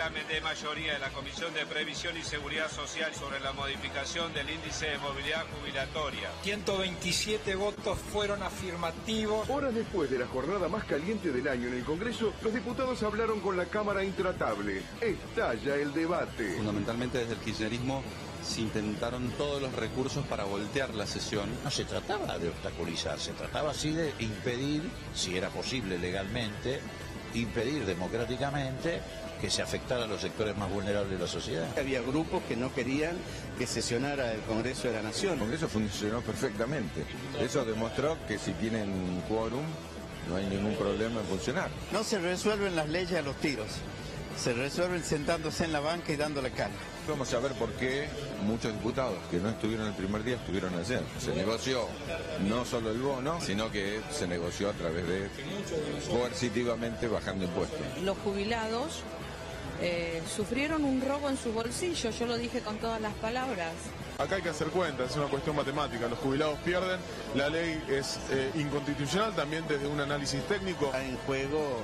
dictamen de mayoría de la Comisión de Previsión y Seguridad Social sobre la modificación del índice de movilidad jubilatoria. 127 votos fueron afirmativos. Horas después de la jornada más caliente del año en el Congreso, los diputados hablaron con la Cámara intratable. Estalla el debate. Fundamentalmente desde el kirchnerismo se intentaron todos los recursos para voltear la sesión. No se trataba de obstaculizar, se trataba así de impedir, si era posible legalmente, impedir democráticamente que se afectara a los sectores más vulnerables de la sociedad. Había grupos que no querían que sesionara el Congreso de la Nación. El Congreso funcionó perfectamente. Eso demostró que si tienen quórum no hay ningún problema en funcionar. No se resuelven las leyes a los tiros, se resuelven sentándose en la banca y dándole cara. Vamos a ver por qué muchos diputados que no estuvieron el primer día estuvieron ayer. Se negoció no solo el bono, sino que se negoció a través de coercitivamente bajando impuestos. Los jubilados sufrieron un robo en su bolsillo, yo lo dije con todas las palabras. Acá hay que hacer cuentas, es una cuestión matemática. Los jubilados pierden, la ley es inconstitucional también desde un análisis técnico. Está en juego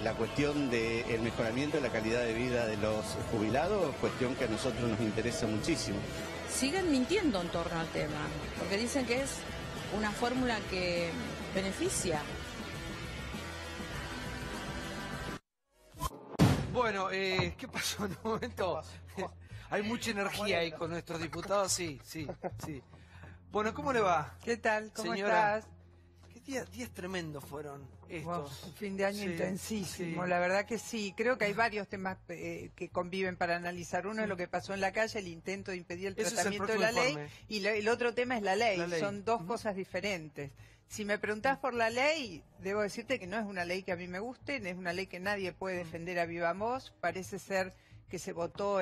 la cuestión del mejoramiento de la calidad de vida de los jubilados, cuestión que a nosotros nos interesa muchísimo. Siguen mintiendo en torno al tema, porque dicen que es una fórmula que beneficia. Bueno, ¿qué pasó en un momento? Hay mucha energía ahí con nuestros diputados, sí. Bueno, ¿cómo le va? ¿Qué tal? ¿Cómo señora? estás? ¿Qué días tremendos fueron estos? Un fin de año intensísimo, la verdad que sí. Creo que hay varios temas que conviven para analizar. Uno es lo que pasó en la calle, el intento de impedir el tratamiento de la ley, y el otro tema es la ley. Son dos cosas diferentes. Si me preguntás por la ley, debo decirte que no es una ley que a mí me guste, es una ley que nadie puede defender a viva voz. Parece ser que se votó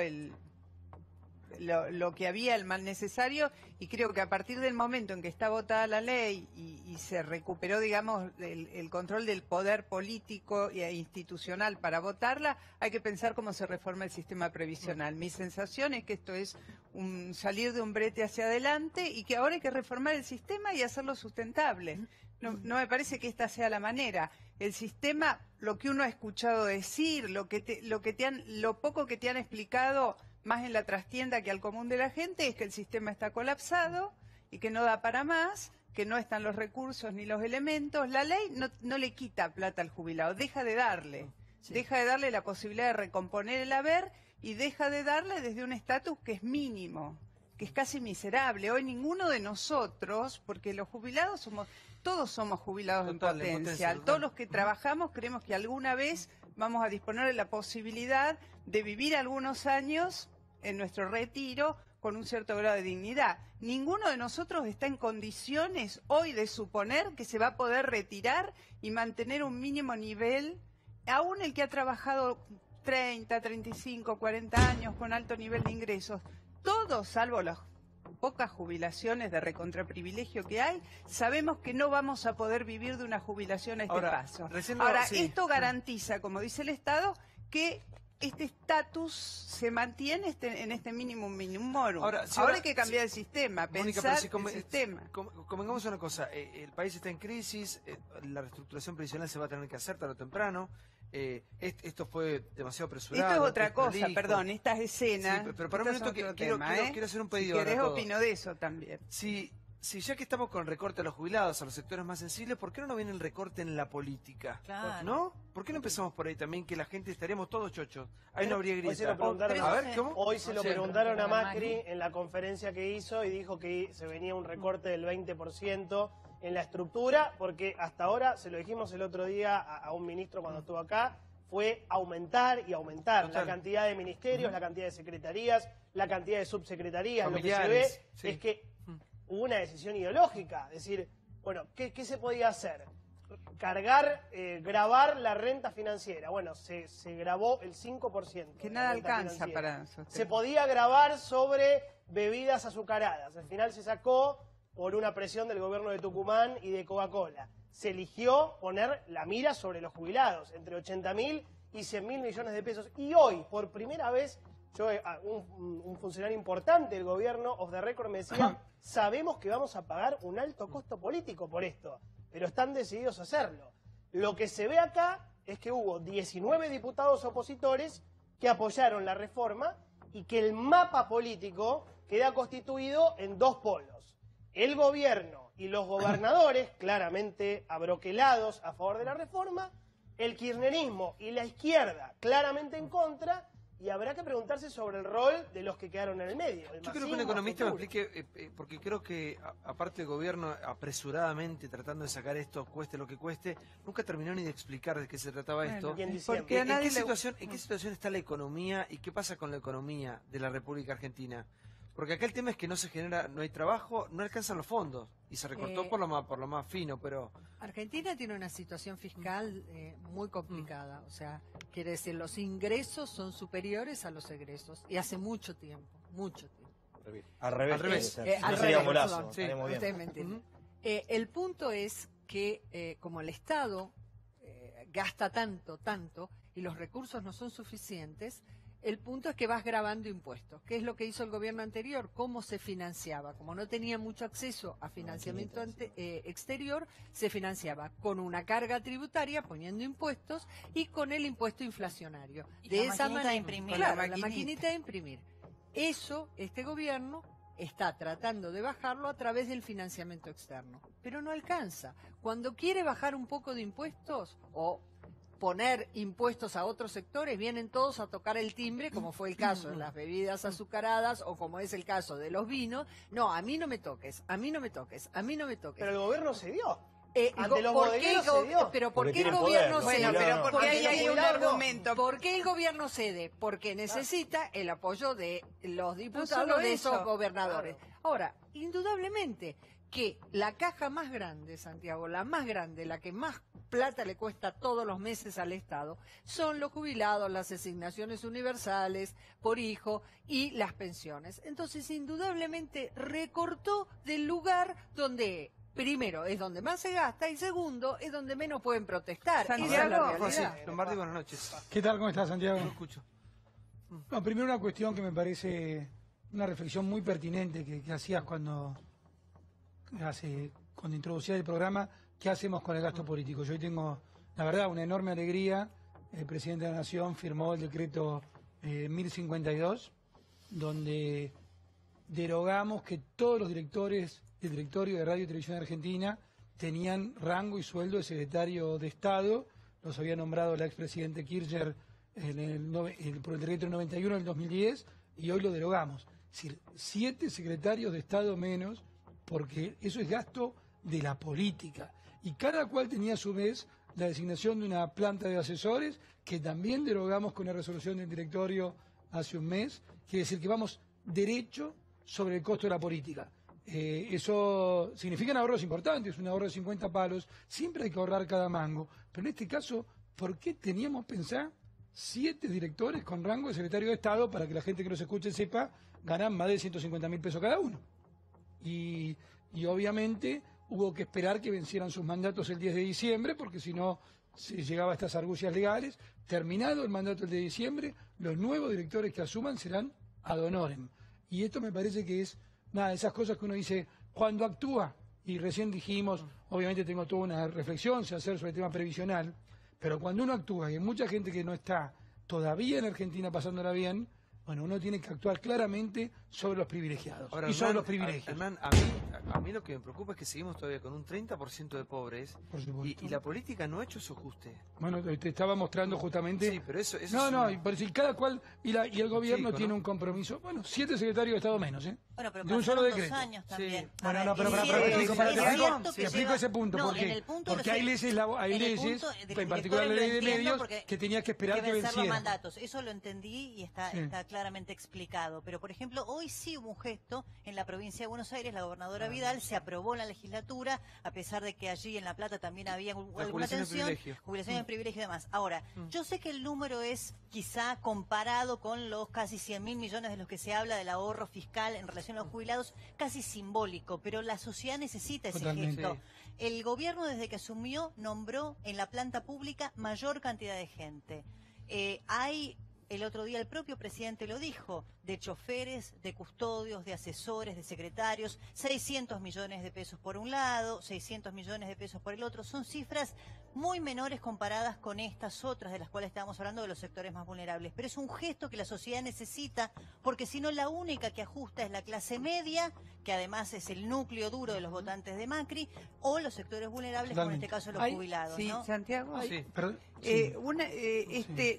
lo que había, el mal necesario, y creo que a partir del momento en que está votada la ley y se recuperó, digamos, el control del poder político e institucional para votarla, hay que pensar cómo se reforma el sistema previsional. Mi sensación es que esto es salir de un brete hacia adelante y que ahora hay que reformar el sistema y hacerlo sustentable. No me parece que esta sea la manera. El sistema, lo que uno ha escuchado decir, lo poco que te han explicado más en la trastienda que al común de la gente, es que el sistema está colapsado y que no da para más, que no están los recursos ni los elementos. La ley no le quita plata al jubilado, deja de darle la posibilidad de recomponer el haber y deja de darle desde un estatus que es mínimo, que es casi miserable. Hoy ninguno de nosotros, porque los jubilados todos somos jubilados en potencia, todos los que trabajamos creemos que alguna vez vamos a disponer de la posibilidad de vivir algunos años en nuestro retiro con un cierto grado de dignidad. Ninguno de nosotros está en condiciones hoy de suponer que se va a poder retirar y mantener un mínimo nivel, aún el que ha trabajado 30, 35, 40 años con alto nivel de ingresos. Todos, salvo las pocas jubilaciones de recontraprivilegio que hay, sabemos que no vamos a poder vivir de una jubilación a este paso. Ahora, esto garantiza, como dice el Estado, que este estatus se mantiene en este mínimo morum. Ahora hay que cambiar el sistema, Mónica, pensar el sistema. Convengamos una cosa, el país está en crisis, la reestructuración previsional se va a tener que hacer tarde o temprano. Esto fue demasiado apresurado. Esto es otra cosa, perdón, estas escenas. Sí, pero para un minuto quiero hacer un pedido. Si querés opino de eso también. Sí, ya que estamos con el recorte a los jubilados, a los sectores más sensibles, ¿por qué no viene el recorte en la política? Claro. ¿No? ¿Por qué no empezamos por ahí también, que la gente estaríamos todos chochos? Ahí no habría grita. Hoy se lo preguntaron a Macri en la conferencia que hizo y dijo que se venía un recorte del 20% en la estructura, porque hasta ahora, se lo dijimos el otro día a un ministro cuando estuvo acá, fue aumentar y aumentar la cantidad de ministerios, la cantidad de secretarías, la cantidad de subsecretarías. Familiares, lo que se ve es que hubo una decisión ideológica, es decir, bueno, ¿qué se podía hacer? Grabar la renta financiera. Bueno, se grabó el 5%. Que nada alcanza para eso. Se podía grabar sobre bebidas azucaradas. Al final se sacó por una presión del gobierno de Tucumán y de Coca-Cola. Se eligió poner la mira sobre los jubilados, entre 80.000 y 100.000 millones de pesos. Y hoy, por primera vez, un funcionario importante del gobierno, off the record, me decía, sabemos que vamos a pagar un alto costo político por esto, pero están decididos a hacerlo. Lo que se ve acá es que hubo 19 diputados opositores que apoyaron la reforma y que el mapa político queda constituido en dos polos. El gobierno y los gobernadores, claramente abroquelados a favor de la reforma, el kirchnerismo y la izquierda, claramente en contra, y habrá que preguntarse sobre el rol de los que quedaron en el medio. Yo creo que un economista me explique, porque creo que, aparte del gobierno, apresuradamente tratando de sacar esto, cueste lo que cueste, nunca terminó ni de explicar de qué se trataba esto. ¿En qué situación está la economía y qué pasa con la economía de la República Argentina? Porque acá el tema es que no se genera, no hay trabajo, no alcanzan los fondos y se recortó por lo más fino, pero... Argentina tiene una situación fiscal muy complicada, o sea, quiere decir, los ingresos son superiores a los egresos y hace mucho tiempo, mucho tiempo. Al revés. Perdón, sí, ustedes me entienden. El punto es que como el Estado gasta tanto, y los recursos no son suficientes, el punto es que vas grabando impuestos. ¿Qué es lo que hizo el gobierno anterior? ¿Cómo se financiaba? Como no tenía mucho acceso a financiamiento exterior, se financiaba con una carga tributaria, poniendo impuestos, y con el impuesto inflacionario. Y de esa manera, imprimir. Claro, la maquinita de imprimir. Eso, este gobierno está tratando de bajarlo a través del financiamiento externo. Pero no alcanza. Cuando quiere bajar un poco de impuestos, o poner impuestos a otros sectores, vienen todos a tocar el timbre, como fue el caso de las bebidas azucaradas o como es el caso de los vinos. No, a mí no me toques, a mí no me toques, a mí no me toques. Pero el gobierno cedió. Ante los bodegueros cedió. Pero ¿por qué el gobierno cede? Bueno, pero porque ahí hay un argumento. ¿Por qué el gobierno cede? Porque necesita el apoyo de los diputados, de esos gobernadores. Ahora, indudablemente que la caja más grande, Santiago, la más grande, la que más plata le cuesta todos los meses al Estado, son los jubilados, las asignaciones universales por hijo y las pensiones. Entonces, indudablemente recortó del lugar donde, primero, es donde más se gasta, y segundo, es donde menos pueden protestar. Santiago, Lombardi, buenas noches. ¿Qué tal? ¿Cómo estás, Santiago? Lo escucho. No, primero una cuestión que me parece una reflexión muy pertinente que hacías cuando introducías el programa. ¿Qué hacemos con el gasto político? Yo hoy tengo, la verdad, una enorme alegría. El presidente de la Nación firmó el decreto 1052, donde derogamos que todos los directores del directorio de Radio y Televisión Argentina tenían rango y sueldo de secretario de Estado. Los había nombrado el expresidente Kirchner por el decreto 91 del 2010, y hoy lo derogamos. Es decir, 7 secretarios de Estado menos, porque eso es gasto de la política. Y cada cual tenía a su vez la designación de una planta de asesores, que también derogamos con una resolución del directorio hace un mes. Quiere decir que vamos derecho sobre el costo de la política. Eso significan ahorros importantes, un ahorro de 50 palos. Siempre hay que ahorrar cada mango. Pero en este caso, ¿por qué teníamos pensar 7 directores con rango de secretario de Estado, para que la gente que nos escuche sepa, ganan más de 150.000 pesos cada uno? Y obviamente hubo que esperar que vencieran sus mandatos el 10 de diciembre, porque si no se llegaba a estas argucias legales. Terminado el mandato el de diciembre, los nuevos directores que asuman serán ad honorem. Y esto me parece que es nada de esas cosas que uno dice cuando actúa. Y recién dijimos, obviamente tengo toda una reflexión se hacer sobre el tema previsional, pero cuando uno actúa y hay mucha gente que no está todavía en Argentina pasándola bien, bueno, uno tiene que actuar claramente sobre los privilegiados. Ahora, y sobre los privilegios. Hernán, a mí lo que me preocupa es que seguimos todavía con un 30% de pobres, y la política no ha hecho su ajuste. Bueno, te estaba mostrando justamente... Sí, pero eso no, y por decir, cada cual, y el gobierno tiene un compromiso. Bueno, 7 secretarios de Estado menos, ¿eh? Bueno, pero de un solo decreto. Años también. Sí. Bueno, no, pero te explico ese punto. Porque hay leyes, en particular la ley de medios, que tenías que esperar que venciera. Los mandatos. Eso lo entendí y está claramente explicado. Pero, por ejemplo, hoy sí hubo un gesto en la provincia de Buenos Aires. La gobernadora Vidal se aprobó en la legislatura, a pesar de que allí en La Plata también había alguna tensión, jubilaciones de privilegio y demás. Ahora, yo sé que el número es quizá comparado con los casi 100.000 millones de los que se habla del ahorro fiscal en relación a los jubilados, casi simbólico, pero la sociedad necesita ese gesto. Sí. El gobierno, desde que asumió, nombró en la planta pública mayor cantidad de gente. Hay el otro día el propio presidente lo dijo, de choferes, de custodios, de asesores, de secretarios, 600 millones de pesos por un lado, 600 millones de pesos por el otro. Son cifras muy menores comparadas con estas otras de las cuales estábamos hablando de los sectores más vulnerables. Pero es un gesto que la sociedad necesita, porque si no la única que ajusta es la clase media, que además es el núcleo duro de los votantes de Macri, o los sectores vulnerables, como en este caso los jubilados. Sí, ¿no? Santiago. Sí. Perdón.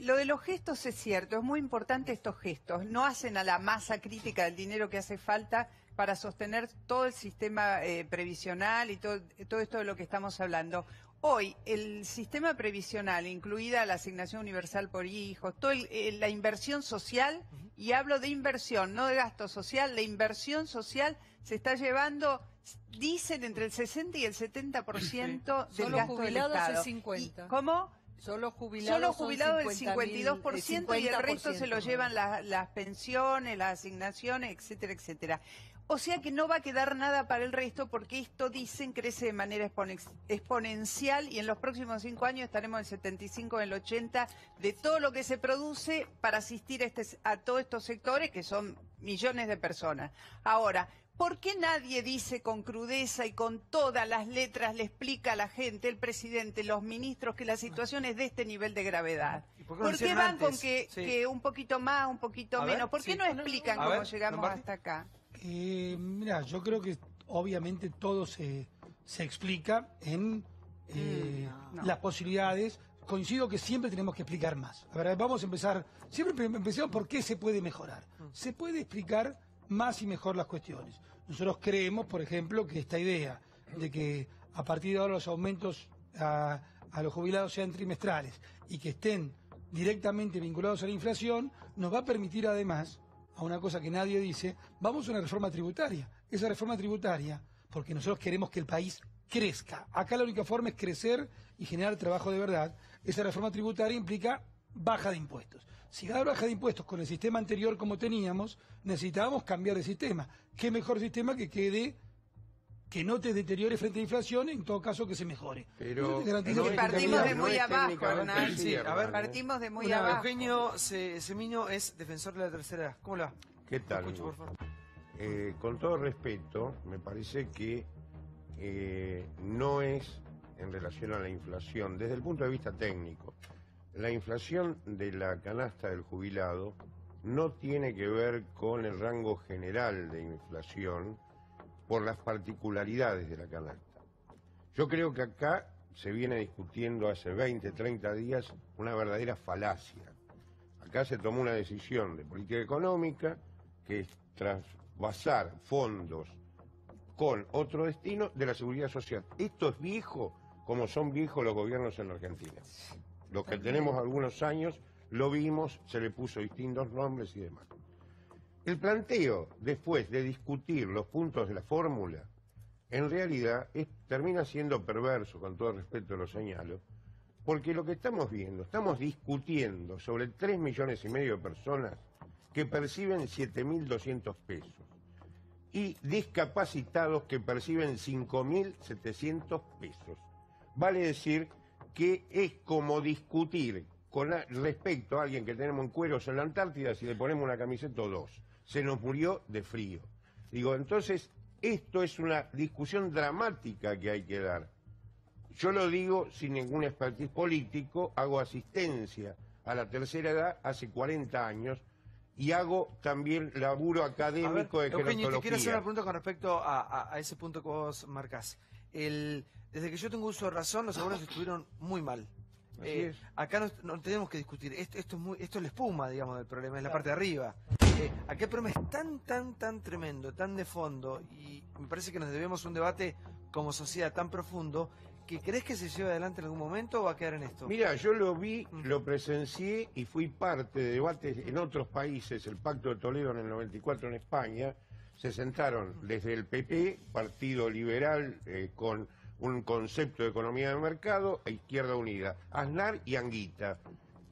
Lo de los gestos es cierto, es muy importante estos gestos. No hacen a la masa crítica del dinero que hace falta para sostener todo el sistema previsional y todo esto de lo que estamos hablando. Hoy, el sistema previsional, incluida la asignación universal por hijos, la inversión social, y hablo de inversión, no de gasto social, la inversión social se está llevando, dicen, entre el 60 y el 70% del gasto del Estado. Es 50. ¿Cómo? Solo jubilados el 52% y el resto se lo llevan las pensiones, las asignaciones, etcétera, etcétera. O sea que no va a quedar nada para el resto porque esto, dicen, crece de manera exponencial y en los próximos 5 años estaremos en el 75, en el 80 de todo lo que se produce para asistir a todos estos sectores que son millones de personas. Ahora, ¿por qué nadie dice con crudeza y con todas las letras, le explica a la gente, el presidente, los ministros, que la situación es de este nivel de gravedad? ¿Por qué van con que un poquito más, un poquito menos? ¿Por qué no explican cómo llegamos hasta acá? Mira, yo creo que obviamente todo se explica en las posibilidades. Coincido que siempre tenemos que explicar más. A ver, vamos a empezar, siempre empecemos por qué se puede mejorar. Se puede explicar más y mejor las cuestiones. Nosotros creemos, por ejemplo, que esta idea de que a partir de ahora los aumentos a los jubilados sean trimestrales y que estén directamente vinculados a la inflación, nos va a permitir además, a una cosa que nadie dice, vamos a una reforma tributaria. Esa reforma tributaria, porque nosotros queremos que el país crezca. Acá la única forma es crecer y generar trabajo de verdad. Esa reforma tributaria implica baja de impuestos. Si hay baja de impuestos con el sistema anterior como teníamos, necesitábamos cambiar de sistema. ¿Qué mejor sistema que no te deteriore frente a la inflación, en todo caso que se mejore? Pero partimos de muy abajo, Hernán. Sí, a ver, partimos de muy abajo. Eugenio Semiño es defensor de la tercera edad. ¿Cómo le va? ¿Qué tal? Escucho, por favor. Con todo respeto, me parece que no es en relación a la inflación, desde el punto de vista técnico. La inflación de la canasta del jubilado no tiene que ver con el rango general de inflación por las particularidades de la canasta. Yo creo que acá se viene discutiendo hace 20, 30 días una verdadera falacia. Acá se tomó una decisión de política económica que es trasvasar fondos con otro destino de la seguridad social. Esto es viejo como son viejos los gobiernos en la Argentina. Los que tenemos algunos años lo vimos, se le puso distintos nombres y demás. El planteo, después de discutir los puntos de la fórmula, en realidad termina siendo perverso, con todo respeto lo señalo, porque lo que estamos viendo, estamos discutiendo sobre 3,5 millones de personas que perciben 7.200 pesos y discapacitados que perciben 5.700 pesos. Vale decir que es como discutir con respecto a alguien que tenemos en cueros en la Antártida si le ponemos una camiseta o dos. Se nos murió de frío. Digo, entonces, esto es una discusión dramática que hay que dar. Yo lo digo sin ningún expertise político, hago asistencia a la tercera edad hace 40 años y hago también laburo académico de gerontología. Eugenio, te quiero hacer una pregunta con respecto a ese punto que vos marcás. Desde que yo tengo uso de razón, los abuelos estuvieron muy mal. Acá no tenemos que discutir. Esto es la espuma, digamos, del problema, es la parte de arriba. Acá el problema es tan tremendo, tan de fondo, y me parece que nos debemos un debate como sociedad tan profundo, que ¿crees que se lleve adelante en algún momento o va a quedar en esto? Mira, yo lo vi, lo presencié y fui parte de debates en otros países. El Pacto de Toledo en el 94 en España, se sentaron desde el PP, Partido Liberal, con un concepto de economía de mercado, e Izquierda Unida, Aznar y Anguita,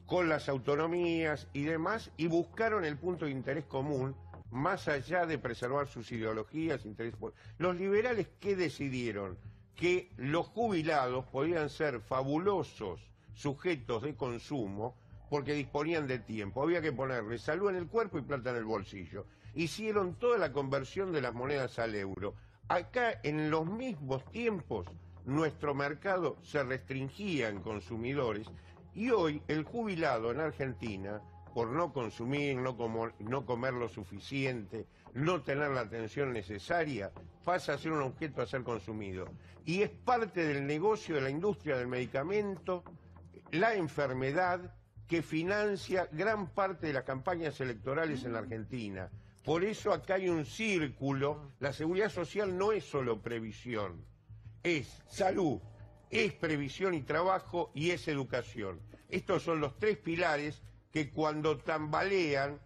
con las autonomías y demás, y buscaron el punto de interés común, más allá de preservar sus ideologías, intereses. Los liberales, ¿qué decidieron? Que los jubilados podían ser fabulosos sujetos de consumo, porque disponían de tiempo. Había que ponerle salud en el cuerpo y plata en el bolsillo. Hicieron toda la conversión de las monedas al euro. Acá, en los mismos tiempos, nuestro mercado se restringía en consumidores y hoy el jubilado en Argentina, por no consumir, no comer lo suficiente, no tener la atención necesaria, pasa a ser un objeto a ser consumido. Y es parte del negocio de la industria del medicamento, la enfermedad que financia gran parte de las campañas electorales en la Argentina. Por eso acá hay un círculo. La seguridad social no es solo previsión, es salud, es previsión y trabajo y es educación. Estos son los tres pilares que cuando tambalea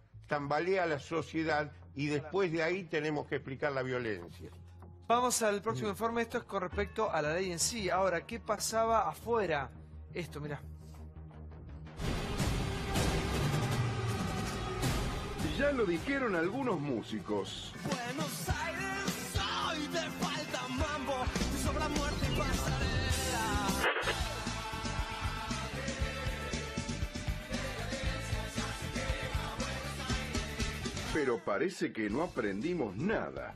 la sociedad y después de ahí tenemos que explicar la violencia. Vamos al próximo informe. Esto es con respecto a la ley en sí. Ahora, ¿qué pasaba afuera? Esto, mirá. Ya lo dijeron algunos músicos. Buenos Aires, hoy te falta mambo, te sobra muerte y pasarela. Pero parece que no aprendimos nada.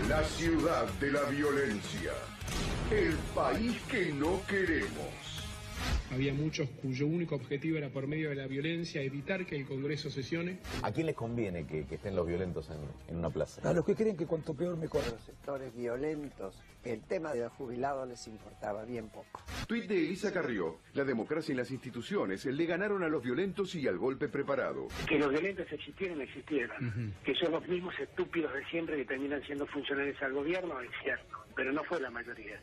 La ciudad de la violencia. El país que no queremos. Había muchos cuyo único objetivo era, por medio de la violencia, evitar que el Congreso sesione. ¿A quién les conviene que estén los violentos en una plaza? A los que creen que cuanto peor mejor. Los sectores violentos, el tema de los jubilados les importaba bien poco. Tuit de Elisa Carrió. La democracia y las instituciones le ganaron a los violentos y al golpe preparado. Que los violentos existieron. Que son los mismos estúpidos de siempre que terminan siendo funcionarios al gobierno, es cierto, pero no fue la mayoría.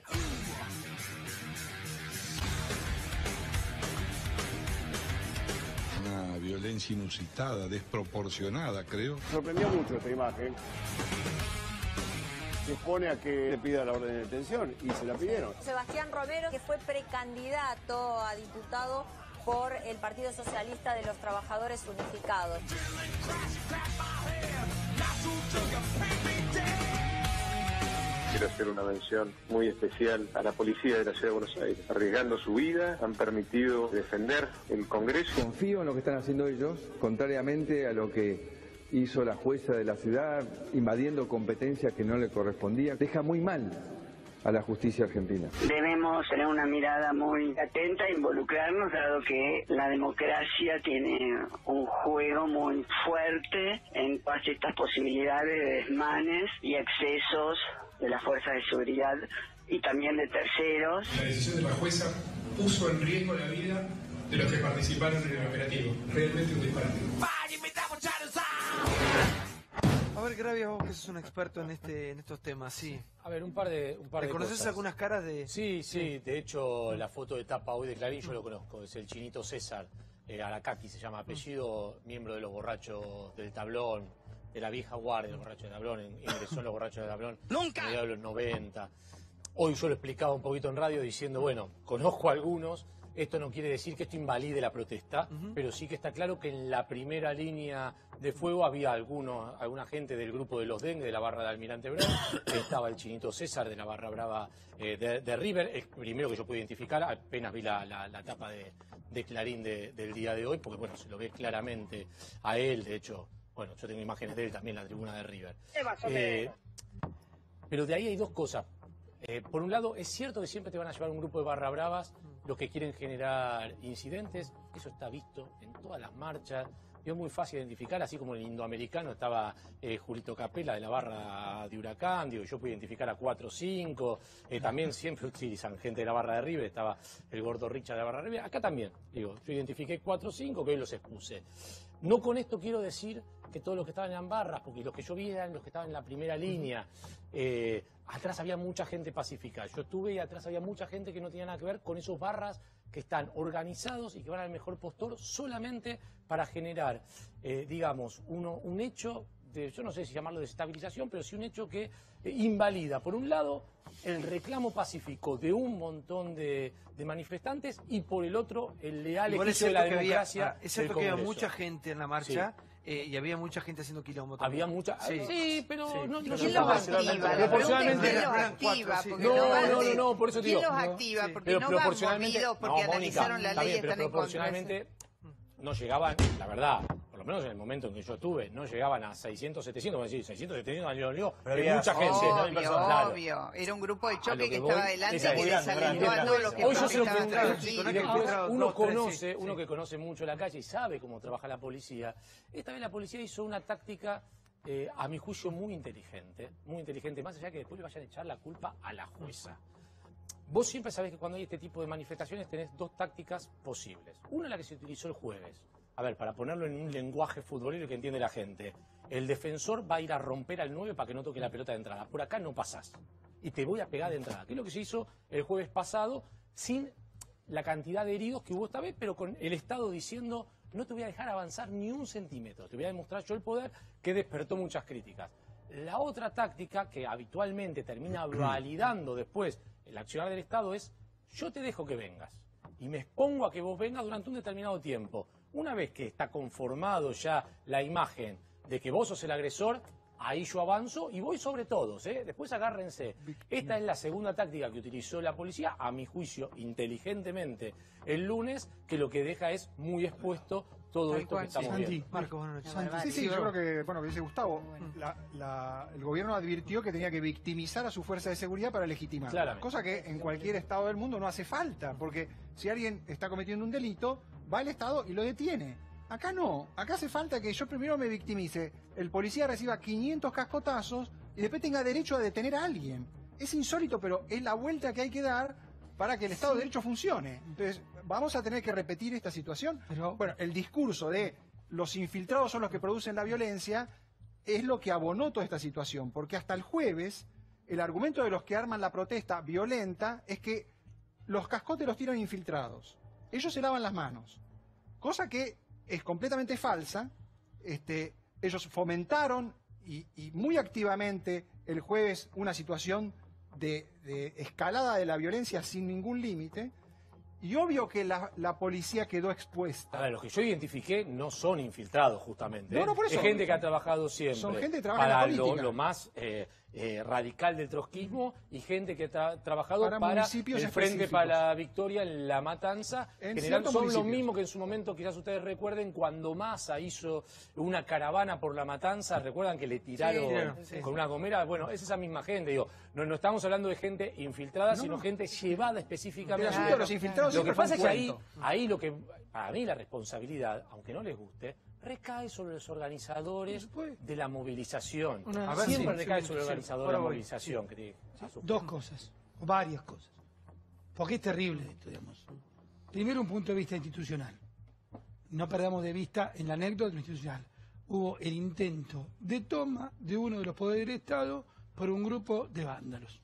Una violencia inusitada, desproporcionada, creo. Sorprendió mucho esta imagen. Se expone a que le pida la orden de detención y se la pidieron. Sebastián Romero, que fue precandidato a diputado por el Partido Socialista de los Trabajadores Unificados. Quiero hacer una mención muy especial a la policía de la Ciudad de Buenos Aires. Arriesgando su vida, han permitido defender el Congreso. Confío en lo que están haciendo ellos, contrariamente a lo que hizo la jueza de la ciudad, invadiendo competencias que no le correspondían. Deja muy mal a la justicia argentina. Debemos tener una mirada muy atenta e involucrarnos, dado que la democracia tiene un juego muy fuerte en todas estas posibilidades de desmanes y excesos de las fuerzas de seguridad y también de terceros. La decisión de la jueza puso en riesgo la vida de los que participaron en el operativo. Realmente un disparate. A ver, Gravia, vos que sos un experto en estos temas, sí. A ver, un par de ¿Conoces cosas. algunas caras de...? Sí, de hecho, la foto de tapa hoy de Clarín yo lo conozco, es el chinito César, Aracaki se llama, apellido, miembro de los borrachos del tablón, de la vieja guardia de los borrachos de tablón, ingresó en los borrachos de tablón ¡nunca! A mediados de los 90. Hoy yo lo explicaba un poquito en radio diciendo, bueno, conozco a algunos. Esto no quiere decir que esto invalide la protesta, pero sí que está claro que en la primera línea de fuego había alguna gente del grupo de los Dengue, de la barra de Almirante Brown, estaba el chinito César de la barra brava de River, el primero que yo pude identificar, apenas vi la tapa de Clarín del día de hoy, porque bueno, se lo ve claramente a él, de hecho, bueno, yo tengo imágenes de él también en la tribuna de River. Pero de ahí hay dos cosas. Por un lado, es cierto que siempre te van a llevar un grupo de barra bravas los que quieren generar incidentes, eso está visto en todas las marchas, es muy fácil identificar, así como en el indoamericano estaba Julito Capela de la barra de Huracán, digo, yo puedo identificar a 4 o 5, también siempre utilizan gente de la barra de River, estaba el gordo Richard de la barra de River, acá también, digo, yo identifiqué 4 o 5 que hoy los expuse. No con esto quiero decir que todos los que estaban en barras, porque los que yo vi eran los que estaban en la primera línea. Atrás había mucha gente pacífica. Yo estuve y atrás había mucha gente que no tenía nada que ver con esos barras que están organizados y que van al mejor postor solamente para generar, digamos, un hecho yo no sé si llamarlo desestabilización, pero sí un hecho que invalida, por un lado, el reclamo pacífico de un montón de manifestantes y por el otro, el leal ejercicio de la democracia. Es cierto que había mucha gente en la marcha. Sí. Y había mucha gente haciendo quilombo también. Había mucha... Sí, pero no ¿quién los activa? Proporcionalmente... ¿Quién los activa? No, por eso te digo. ¿Quién los activa? Porque no van movidos, porque analizaron la ley y están en contra. Proporcionalmente no llegaban, la verdad, por lo menos en el momento en que yo estuve, no llegaban a 600, 700, como decir, 600, 700, había mucha gente. Obvio, era un grupo de choque que estaba adelante y que desalentó a todos los que uno que conoce mucho la calle y sabe cómo trabaja la policía. Esta vez la policía hizo una táctica, a mi juicio, muy inteligente, más allá que después le vayan a echar la culpa a la jueza. Vos siempre sabés que cuando hay este tipo de manifestaciones tenés dos tácticas posibles. Una es la que se utilizó el jueves. A ver, para ponerlo en un lenguaje futbolero que entiende la gente. El defensor va a ir a romper al 9 para que no toque la pelota de entrada. Por acá no pasás. Y te voy a pegar de entrada. Que es lo que se hizo el jueves pasado sin la cantidad de heridos que hubo esta vez, pero con el Estado diciendo no te voy a dejar avanzar ni un centímetro. Te voy a demostrar yo el poder, que despertó muchas críticas. La otra táctica que habitualmente termina validando después el accionar del Estado es, yo te dejo que vengas y me expongo a que vos vengas durante un determinado tiempo. Una vez que está conformado ya la imagen de que vos sos el agresor, ahí yo avanzo y voy sobre todos, ¿eh? Después agárrense. Esta es la segunda táctica que utilizó la policía, a mi juicio, inteligentemente, el lunes, que lo que deja es muy expuesto todo esto que estamos viendo. Marco, buenas noches. Sí, yo creo que, bueno, que dice Gustavo, el gobierno advirtió que tenía que victimizar a su fuerza de seguridad para legitimar. Claramente. Cosa que en cualquier estado del mundo no hace falta, porque si alguien está cometiendo un delito, va el Estado y lo detiene. Acá no, acá hace falta que yo primero me victimice, el policía reciba 500 cascotazos y después tenga derecho a detener a alguien. Es insólito, pero es la vuelta que hay que dar para que el Estado de Derecho funcione. Entonces, vamos a tener que repetir esta situación. Pero, bueno, el discurso de los infiltrados son los que producen la violencia es lo que abonó toda esta situación, porque hasta el jueves el argumento de los que arman la protesta violenta es que los cascotes los tiran infiltrados. Ellos se lavan las manos, cosa que es completamente falsa. Ellos fomentaron y muy activamente el jueves una situación de escalada de la violencia sin ningún límite, y obvio que la policía quedó expuesta. A ver, los que yo identifiqué no son infiltrados, justamente. No, por eso. Es gente que ha trabajado siempre. Son gente que trabaja en la política. Lo más radical del trotskismo y gente que ha trabajado para el Frente para la Victoria en La Matanza. En general son los mismos que en su momento, quizás ustedes recuerden, cuando Massa hizo una caravana por La Matanza, ¿recuerdan que le tiraron con una gomera? Bueno, es esa misma gente. Digo, no estamos hablando de gente infiltrada, sino gente llevada específicamente. El asunto de los infiltrados lo que pasa es que ahí lo que, para mí la responsabilidad, aunque no les guste, recae sobre los organizadores de la movilización. Siempre recae sobre el organizador de la movilización. Dos cosas, o varias cosas. Porque es terrible esto, digamos. Primero, un punto de vista institucional. No perdamos de vista en la anécdota institucional. Hubo el intento de toma de uno de los poderes del Estado por un grupo de vándalos.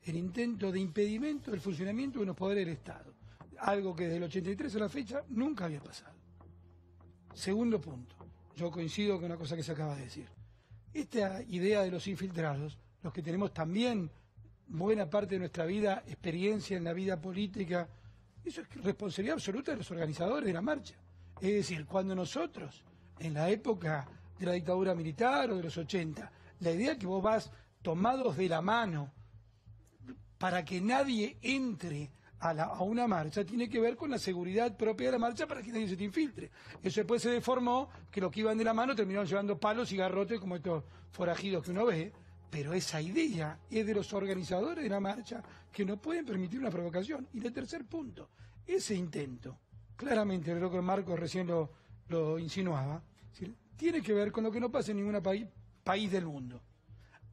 El intento de impedimento del funcionamiento de unos poderes del Estado. Algo que desde el 83 a la fecha nunca había pasado. Segundo punto, yo coincido con una cosa que se acaba de decir. Esta idea de los infiltrados, los que tenemos también buena parte de nuestra vida, experiencia en la vida política, eso es responsabilidad absoluta de los organizadores de la marcha. Es decir, cuando nosotros, en la época de la dictadura militar o de los 80, la idea que vos vas tomados de la mano para que nadie entre a una marcha tiene que ver con la seguridad propia de la marcha para que nadie se te infiltre. Eso después se deformó, que los que iban de la mano terminaron llevando palos y garrotes como estos forajidos que uno ve, pero esa idea es de los organizadores de la marcha que no pueden permitir una provocación. Y el tercer punto, ese intento, claramente creo que Marcos recién lo insinuaba, tiene que ver con lo que no pasa en ningún país del mundo.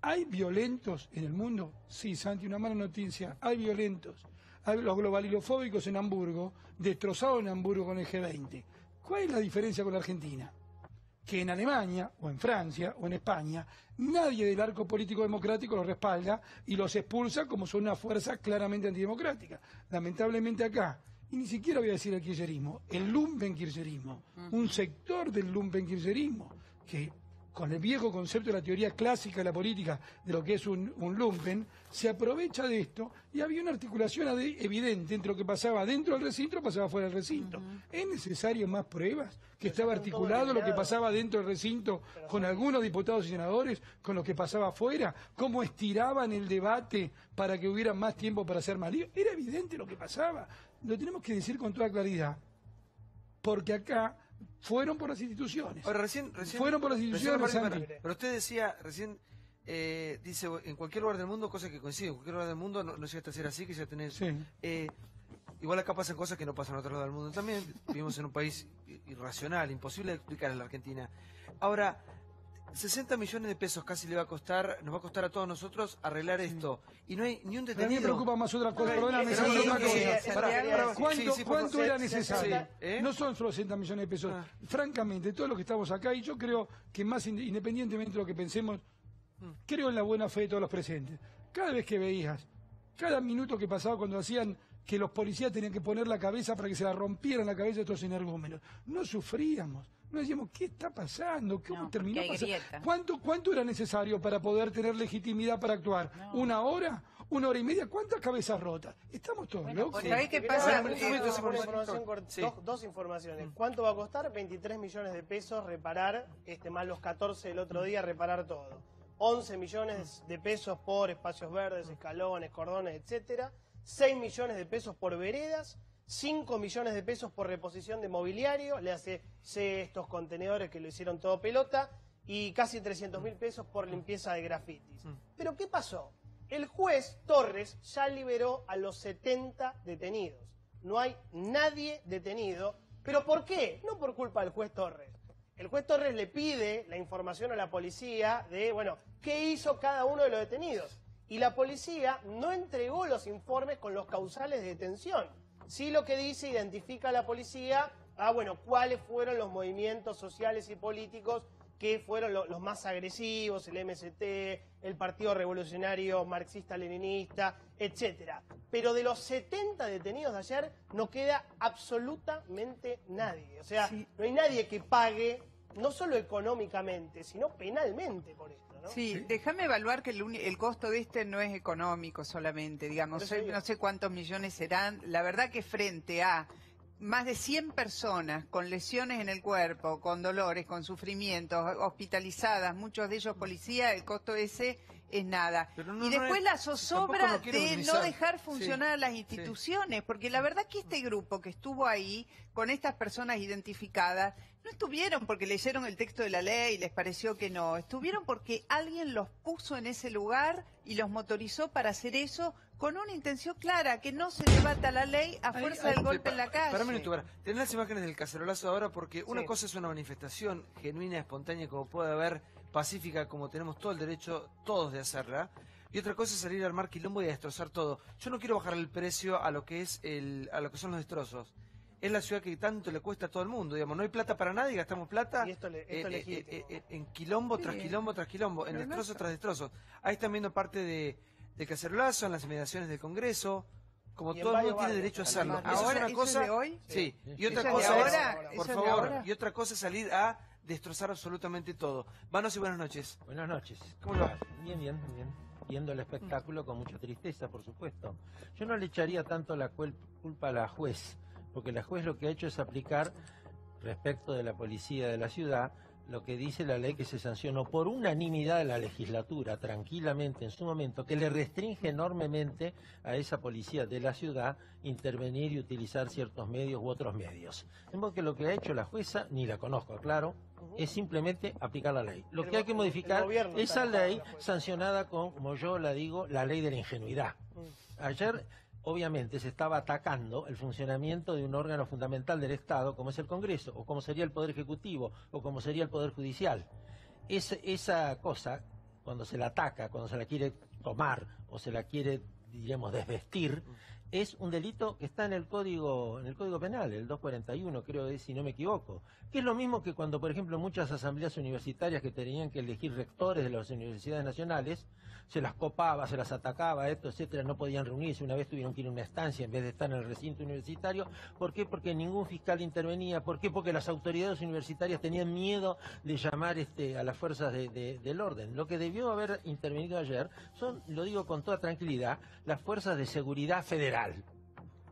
¿Hay violentos en el mundo? Sí, Santi, una mala noticia, hay violentos. Hay los globalilofóbicos en Hamburgo, destrozados en Hamburgo con el G20. ¿Cuál es la diferencia con la Argentina? Que en Alemania, o en Francia, o en España, nadie del arco político democrático los respalda y los expulsa como son una fuerza claramente antidemocrática. Lamentablemente acá, y ni siquiera voy a decir el kirchnerismo, el lumpenkirchnerismo, un sector del lumpenkirchnerismo que con el viejo concepto de la teoría clásica de la política, de lo que es un lumpen, se aprovecha de esto y había una articulación evidente entre lo que pasaba dentro del recinto y lo que pasaba fuera del recinto. ¿Es necesario más pruebas? Que estaba articulado lo que pasaba dentro del recinto con algunos diputados y senadores, con lo que pasaba afuera, cómo estiraban el debate para que hubiera más tiempo para hacer más lío. Era evidente lo que pasaba. Lo tenemos que decir con toda claridad, porque acá fueron por las instituciones. Ahora, recién fueron por las instituciones, pero usted decía recién, dice, en cualquier lugar del mundo, cosa que coincide, en cualquier lugar del mundo no llega a ser así, que ya tenés... Sí. Igual acá pasan cosas que no pasan en otro lado del mundo también. Vivimos en un país irracional, imposible de explicar en la Argentina. Ahora, 60 millones de pesos casi nos va a costar a todos nosotros arreglar esto. Y no hay ni un detenido. A mí me preocupa más otra cosa, perdóname. ¿Cuánto era necesario? No son solo 60 millones de pesos. Francamente, todos los que estamos acá, y yo creo que más independientemente de lo que pensemos, creo en la buena fe de todos los presentes. Cada vez que veías, cada minuto que pasaba cuando hacían que los policías tenían que poner la cabeza para que se la rompieran la cabeza a estos energúmenos, no sufríamos. No decíamos, ¿qué está pasando? ¿Cómo terminó pasando? ¿Cuánto era necesario para poder tener legitimidad para actuar? ¿Una hora? ¿1 hora y media? ¿Cuántas cabezas rotas? Estamos todos locos. ¿Sabés qué pasa? Dos informaciones. ¿Cuánto va a costar? 23 millones de pesos reparar, más los 14 del otro día, reparar todo. 11 millones de pesos por espacios verdes, escalones, cordones, etcétera. 6 millones de pesos por veredas. 5 millones de pesos por reposición de mobiliario, le hace estos contenedores que lo hicieron todo pelota, y casi 300.000 pesos por limpieza de grafitis. Pero ¿qué pasó? El juez Torres ya liberó a los 70 detenidos. No hay nadie detenido. ¿Pero por qué? No por culpa del juez Torres. El juez Torres le pide la información a la policía de, bueno, ¿qué hizo cada uno de los detenidos? Y la policía no entregó los informes con los causales de detención. Sí, lo que dice, identifica a la policía, cuáles fueron los movimientos sociales y políticos que fueron los más agresivos, el MST, el Partido Revolucionario Marxista-Leninista, etcétera. Pero de los 70 detenidos de ayer no queda absolutamente nadie. O sea, no hay nadie que pague, no solo económicamente, sino penalmente por esto. ¿No? Sí, déjame evaluar que el costo de este no es económico solamente, digamos, no sé cuántos millones serán. La verdad que frente a más de 100 personas con lesiones en el cuerpo, con dolores, con sufrimientos, hospitalizadas, muchos de ellos policías, el costo ese es nada. Y después la zozobra de no dejar funcionar a las instituciones, porque la verdad que este grupo que estuvo ahí, con estas personas identificadas, no estuvieron porque leyeron el texto de la ley y les pareció que no, estuvieron porque alguien los puso en ese lugar y los motorizó para hacer eso con una intención clara, que no se debata la ley a fuerza del golpe en la calle. Tenés las imágenes del cacerolazo ahora, porque una cosa es una manifestación genuina, espontánea, como puede haber, pacífica, como tenemos todo el derecho todos de hacerla, y otra cosa es salir a armar quilombo y a destrozar todo. Yo no quiero bajar el precio a lo que es a lo que son los destrozos. Es la ciudad que tanto le cuesta a todo el mundo, digamos, no hay plata para nadie, gastamos plata en quilombo tras quilombo tras quilombo, en destrozos tras destrozos. Ahí están viendo parte de cacerolazo en las inmediaciones del Congreso, como todo el mundo tiene derecho a hacerlo. ¿Ahora es una cosa, de hoy? Sí, y otra cosa es, por favor, y otra cosa es salir a destrozar absolutamente todo. Vanos y buenas noches. Buenas noches. ¿Cómo va? Bien. Viendo el espectáculo con mucha tristeza, por supuesto. Yo no le echaría tanto la culpa a la juez, porque la juez lo que ha hecho es aplicar, respecto de la policía de la ciudad, lo que dice la ley que se sancionó por unanimidad de la legislatura, tranquilamente en su momento, que le restringe enormemente a esa policía de la ciudad intervenir y utilizar ciertos medios u otros medios. De modo que lo que ha hecho la jueza, ni la conozco, claro, es simplemente aplicar la ley. Lo que hay que modificar es esa ley sancionada con, como yo la digo, la ley de la ingenuidad. Ayer, obviamente, se estaba atacando el funcionamiento de un órgano fundamental del Estado, como es el Congreso, o como sería el Poder Ejecutivo, o como sería el Poder Judicial. Esa cosa, cuando se la ataca, cuando se la quiere tomar, o se la quiere, diríamos, desvestir, es un delito que está en el código penal, el 241, creo que si no me equivoco, que es lo mismo que cuando, por ejemplo, muchas asambleas universitarias que tenían que elegir rectores de las universidades nacionales, se las copaba, se las atacaba, esto, etcétera, no podían reunirse, una vez tuvieron que ir a una estancia en vez de estar en el recinto universitario. ¿Por qué? Porque ningún fiscal intervenía. ¿Por qué? Porque las autoridades universitarias tenían miedo de llamar a las fuerzas del orden. Lo que debió haber intervenido ayer son, lo digo con toda tranquilidad, las fuerzas de seguridad federal,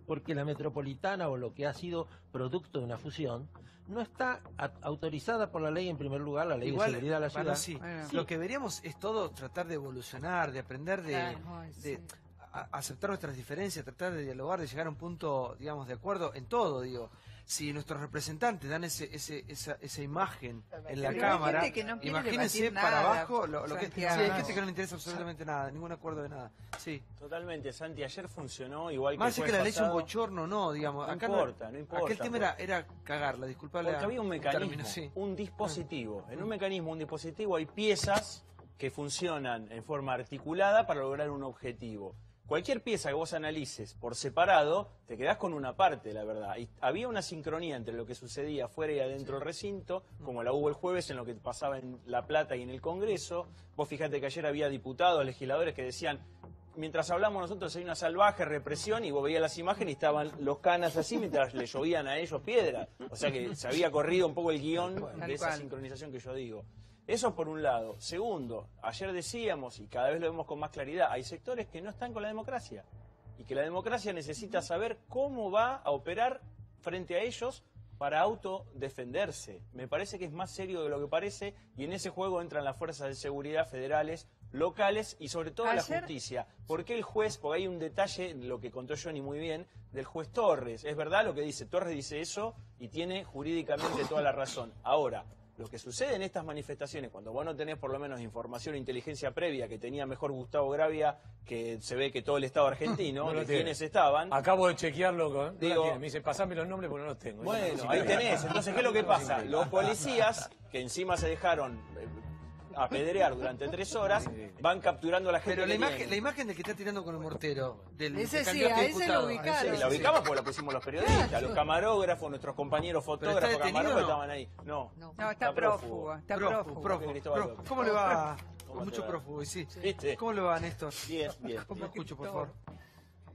porque la metropolitana, o lo que ha sido producto de una fusión, no está autorizada por la ley, en primer lugar, la ley de seguridad de la ciudad. Sí. Lo que deberíamos es todo tratar de evolucionar, de aprender, de aceptar nuestras diferencias, tratar de dialogar, de llegar a un punto, digamos, de acuerdo en todo, digo. Si nuestros representantes dan esa imagen en la Cámara, imagínense para abajo lo que... Sí, hay gente que no le interesa absolutamente nada, ningún acuerdo de nada. Sí. Totalmente, Santi, ayer funcionó igual que más que la ley es un bochorno, no, digamos. No acá importa, no importa. Aquel tema era cagarla, disculpable. Porque había un mecanismo, un dispositivo. En un mecanismo, un dispositivo, hay piezas que funcionan en forma articulada para lograr un objetivo. Cualquier pieza que vos analices por separado, te quedás con una parte, la verdad. Y había una sincronía entre lo que sucedía fuera y adentro del recinto, como la hubo el jueves en lo que pasaba en La Plata y en el Congreso. Vos fijate que ayer había diputados, legisladores que decían, mientras hablamos nosotros hay una salvaje represión, y vos veías las imágenes y estaban los canas así mientras le llovían a ellos piedras. O sea que se había corrido un poco el guión de esa sincronización que yo digo. Eso por un lado. Segundo, ayer decíamos, y cada vez lo vemos con más claridad, hay sectores que no están con la democracia. Y que la democracia necesita saber cómo va a operar frente a ellos para autodefenderse. Me parece que es más serio de lo que parece, y en ese juego entran las fuerzas de seguridad federales, locales y sobre todo la justicia. ¿Por qué el juez? Porque hay un detalle, lo que contó Johnny muy bien, del juez Torres. Es verdad lo que dice, Torres dice eso y tiene jurídicamente toda la razón. Ahora, lo que sucede en estas manifestaciones, cuando vos no tenés por lo menos información o inteligencia previa, que tenía mejor Gustavo Gravia, que se ve que todo el Estado argentino, de quienes estaban... Acabo de chequearlo, me dice, pasame los nombres porque no los tengo. Bueno, ahí tenés. Entonces, ¿qué es lo que pasa? Los policías, que encima se dejaron apedrear durante 3 horas, van capturando a la gente. Pero la imagen del que está tirando con el mortero, del ese sí, a ese lo ubicaron. La ubicamos porque la pusimos los periodistas, los camarógrafos, nuestros compañeros fotógrafos, camarógrafos estaban ahí. No, está prófugo. Está prófugo. ¿Cómo le va? Mucho prófugo, sí. ¿Cómo le va, Néstor? Bien. ¿Cómo escucho, por favor?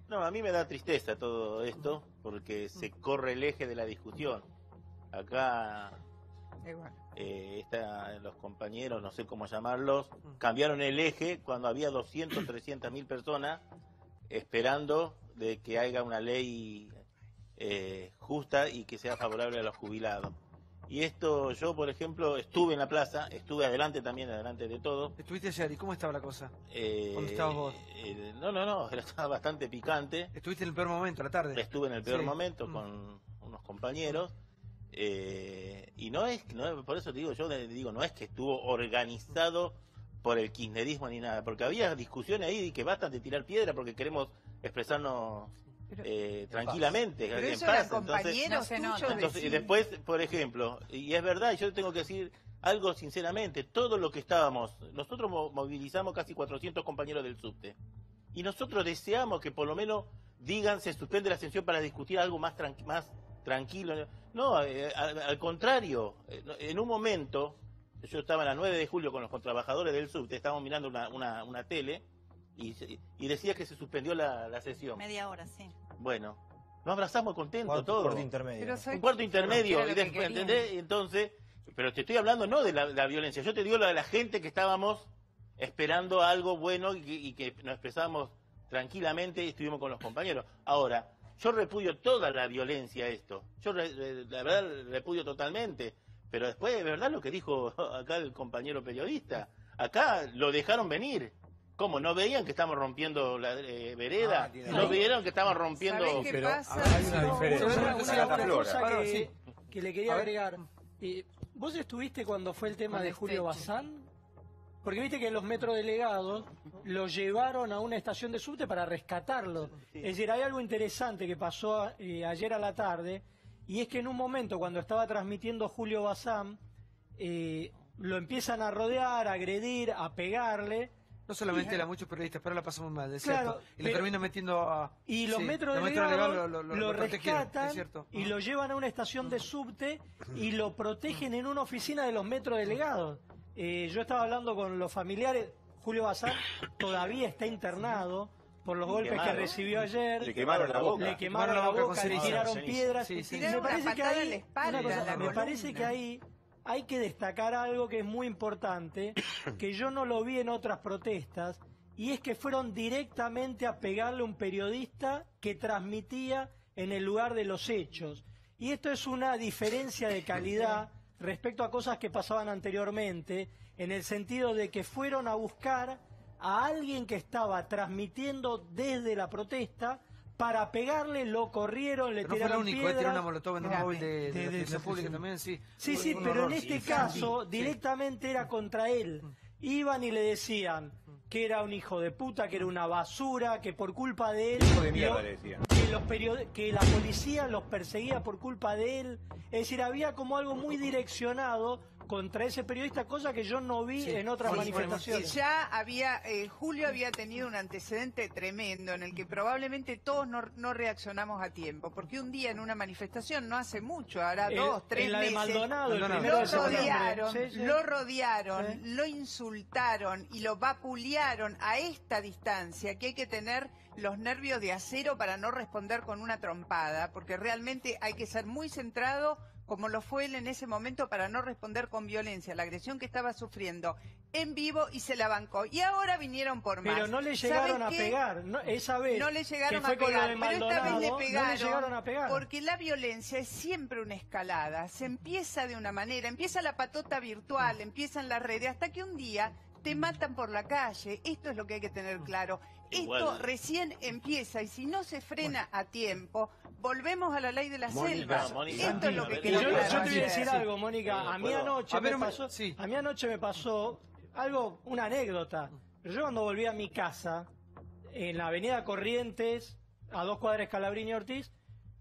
No, a mí me da tristeza todo esto, porque se corre el eje de la discusión. Acá... los compañeros, no sé cómo llamarlos, cambiaron el eje cuando había 200, 300.000 personas esperando de que haya una ley justa y que sea favorable a los jubilados. Y esto, yo por ejemplo, estuve en la plaza, estuve adelante de todo. ¿Estuviste ayer y cómo estaba la cosa? ¿Dónde estabas vos? No, estaba bastante picante. ¿Estuviste en el peor momento, a la tarde? Estuve en el peor momento con unos compañeros. Y no es, por eso te digo, no es que estuvo organizado por el kirchnerismo ni nada, porque había discusiones ahí de que basta de tirar piedra porque queremos expresarnos tranquilamente, pero en paz. Compañeros entonces, y después, por ejemplo, y es verdad, yo tengo que decir algo sinceramente, todo lo que nosotros movilizamos casi 400 compañeros del subte, y nosotros deseamos que por lo menos digan se suspende la sesión para discutir algo más tranquilo. No, al contrario, en un momento, yo estaba a las 9 de julio con los trabajadores del subte, estábamos mirando una tele y decía que se suspendió la sesión. Media hora, sí. Bueno, nos abrazamos contentos todos. Un cuarto intermedio. Un cuarto intermedio, y después, ¿entendés? Entonces, pero te estoy hablando no de la violencia, yo te digo la de la gente que estábamos esperando algo bueno y que nos expresábamos tranquilamente y estuvimos con los compañeros. Ahora, yo repudio toda la violencia esto. Yo la verdad repudio totalmente. Pero después, de verdad, lo que dijo acá el compañero periodista. Acá lo dejaron venir. ¿Cómo? ¿No veían que estamos rompiendo la vereda? ¿No vieron que estamos rompiendo...? ¿Qué pasa? Hay una diferencia. Una cosa que le quería agregar. ¿Vos estuviste cuando fue el tema de Julio Bazán? Porque viste que los metrodelegados lo llevaron a una estación de subte para rescatarlo. Es decir, hay algo interesante que pasó ayer a la tarde, y es que en un momento, cuando estaba transmitiendo Julio Bazán, lo empiezan a rodear, a agredir, a pegarle, No solamente él, a muchos periodistas, pero la pasa muy mal, es cierto. Y le termina metiendo a... Y los metros delegados lo rescatan y lo llevan a una estación de subte y lo protegen en una oficina de los metros delegados. Yo estaba hablando con los familiares. Julio Bazán todavía está internado por los golpes que recibió ayer. Le quemaron la boca. Le quemaron la boca, le tiraron piedras. Me parece que ahí hay que destacar algo que es muy importante, que yo no lo vi en otras protestas, y es que fueron directamente a pegarle a un periodista que transmitía en el lugar de los hechos. Y esto es una diferencia de calidad respecto a cosas que pasaban anteriormente, en el sentido de que fueron a buscar a alguien que estaba transmitiendo desde la protesta para pegarle, lo corrieron, le tiraron piedras. No fue el único, tiene una molotov en un móvil de la pública también, sí. Sí, pero en este caso directamente era contra él. Iban y le decían que era un hijo de puta, que era una basura, que por culpa de él... Hijo de mierda, le decían. Que la policía los perseguía por culpa de él. Es decir, había como algo muy direccionado contra ese periodista, cosa que yo no vi en otras manifestaciones. Ya había, Julio había tenido un antecedente tremendo en el que probablemente todos no reaccionamos a tiempo, porque un día en una manifestación, no hace mucho, hará 2, 3 meses, de Maldonado, lo rodearon, lo insultaron y lo vapulearon a esta distancia, que hay que tener los nervios de acero para no responder con una trompada, porque realmente hay que ser muy centrado, como lo fue él en ese momento, para no responder con violencia la agresión que estaba sufriendo en vivo, y se la bancó. Y ahora vinieron por más. Pero no le llegaron a pegar, esa vez. No le llegaron a pegar, pero esta vez le pegaron, no le llegaron a pegar. Porque la violencia es siempre una escalada. Se empieza de una manera, empieza la patota virtual, empiezan las redes, hasta que un día te matan por la calle. Esto es lo que hay que tener claro. Esto recién empieza, y si no se frena a tiempo, volvemos a la ley de la selva. Esto es lo que queremos. Yo te voy a decir algo, Mónica. A mí anoche me pasó algo, una anécdota. Pero yo cuando volví a mi casa, en la avenida Corrientes, a 2 cuadras Scalabrini y Ortiz,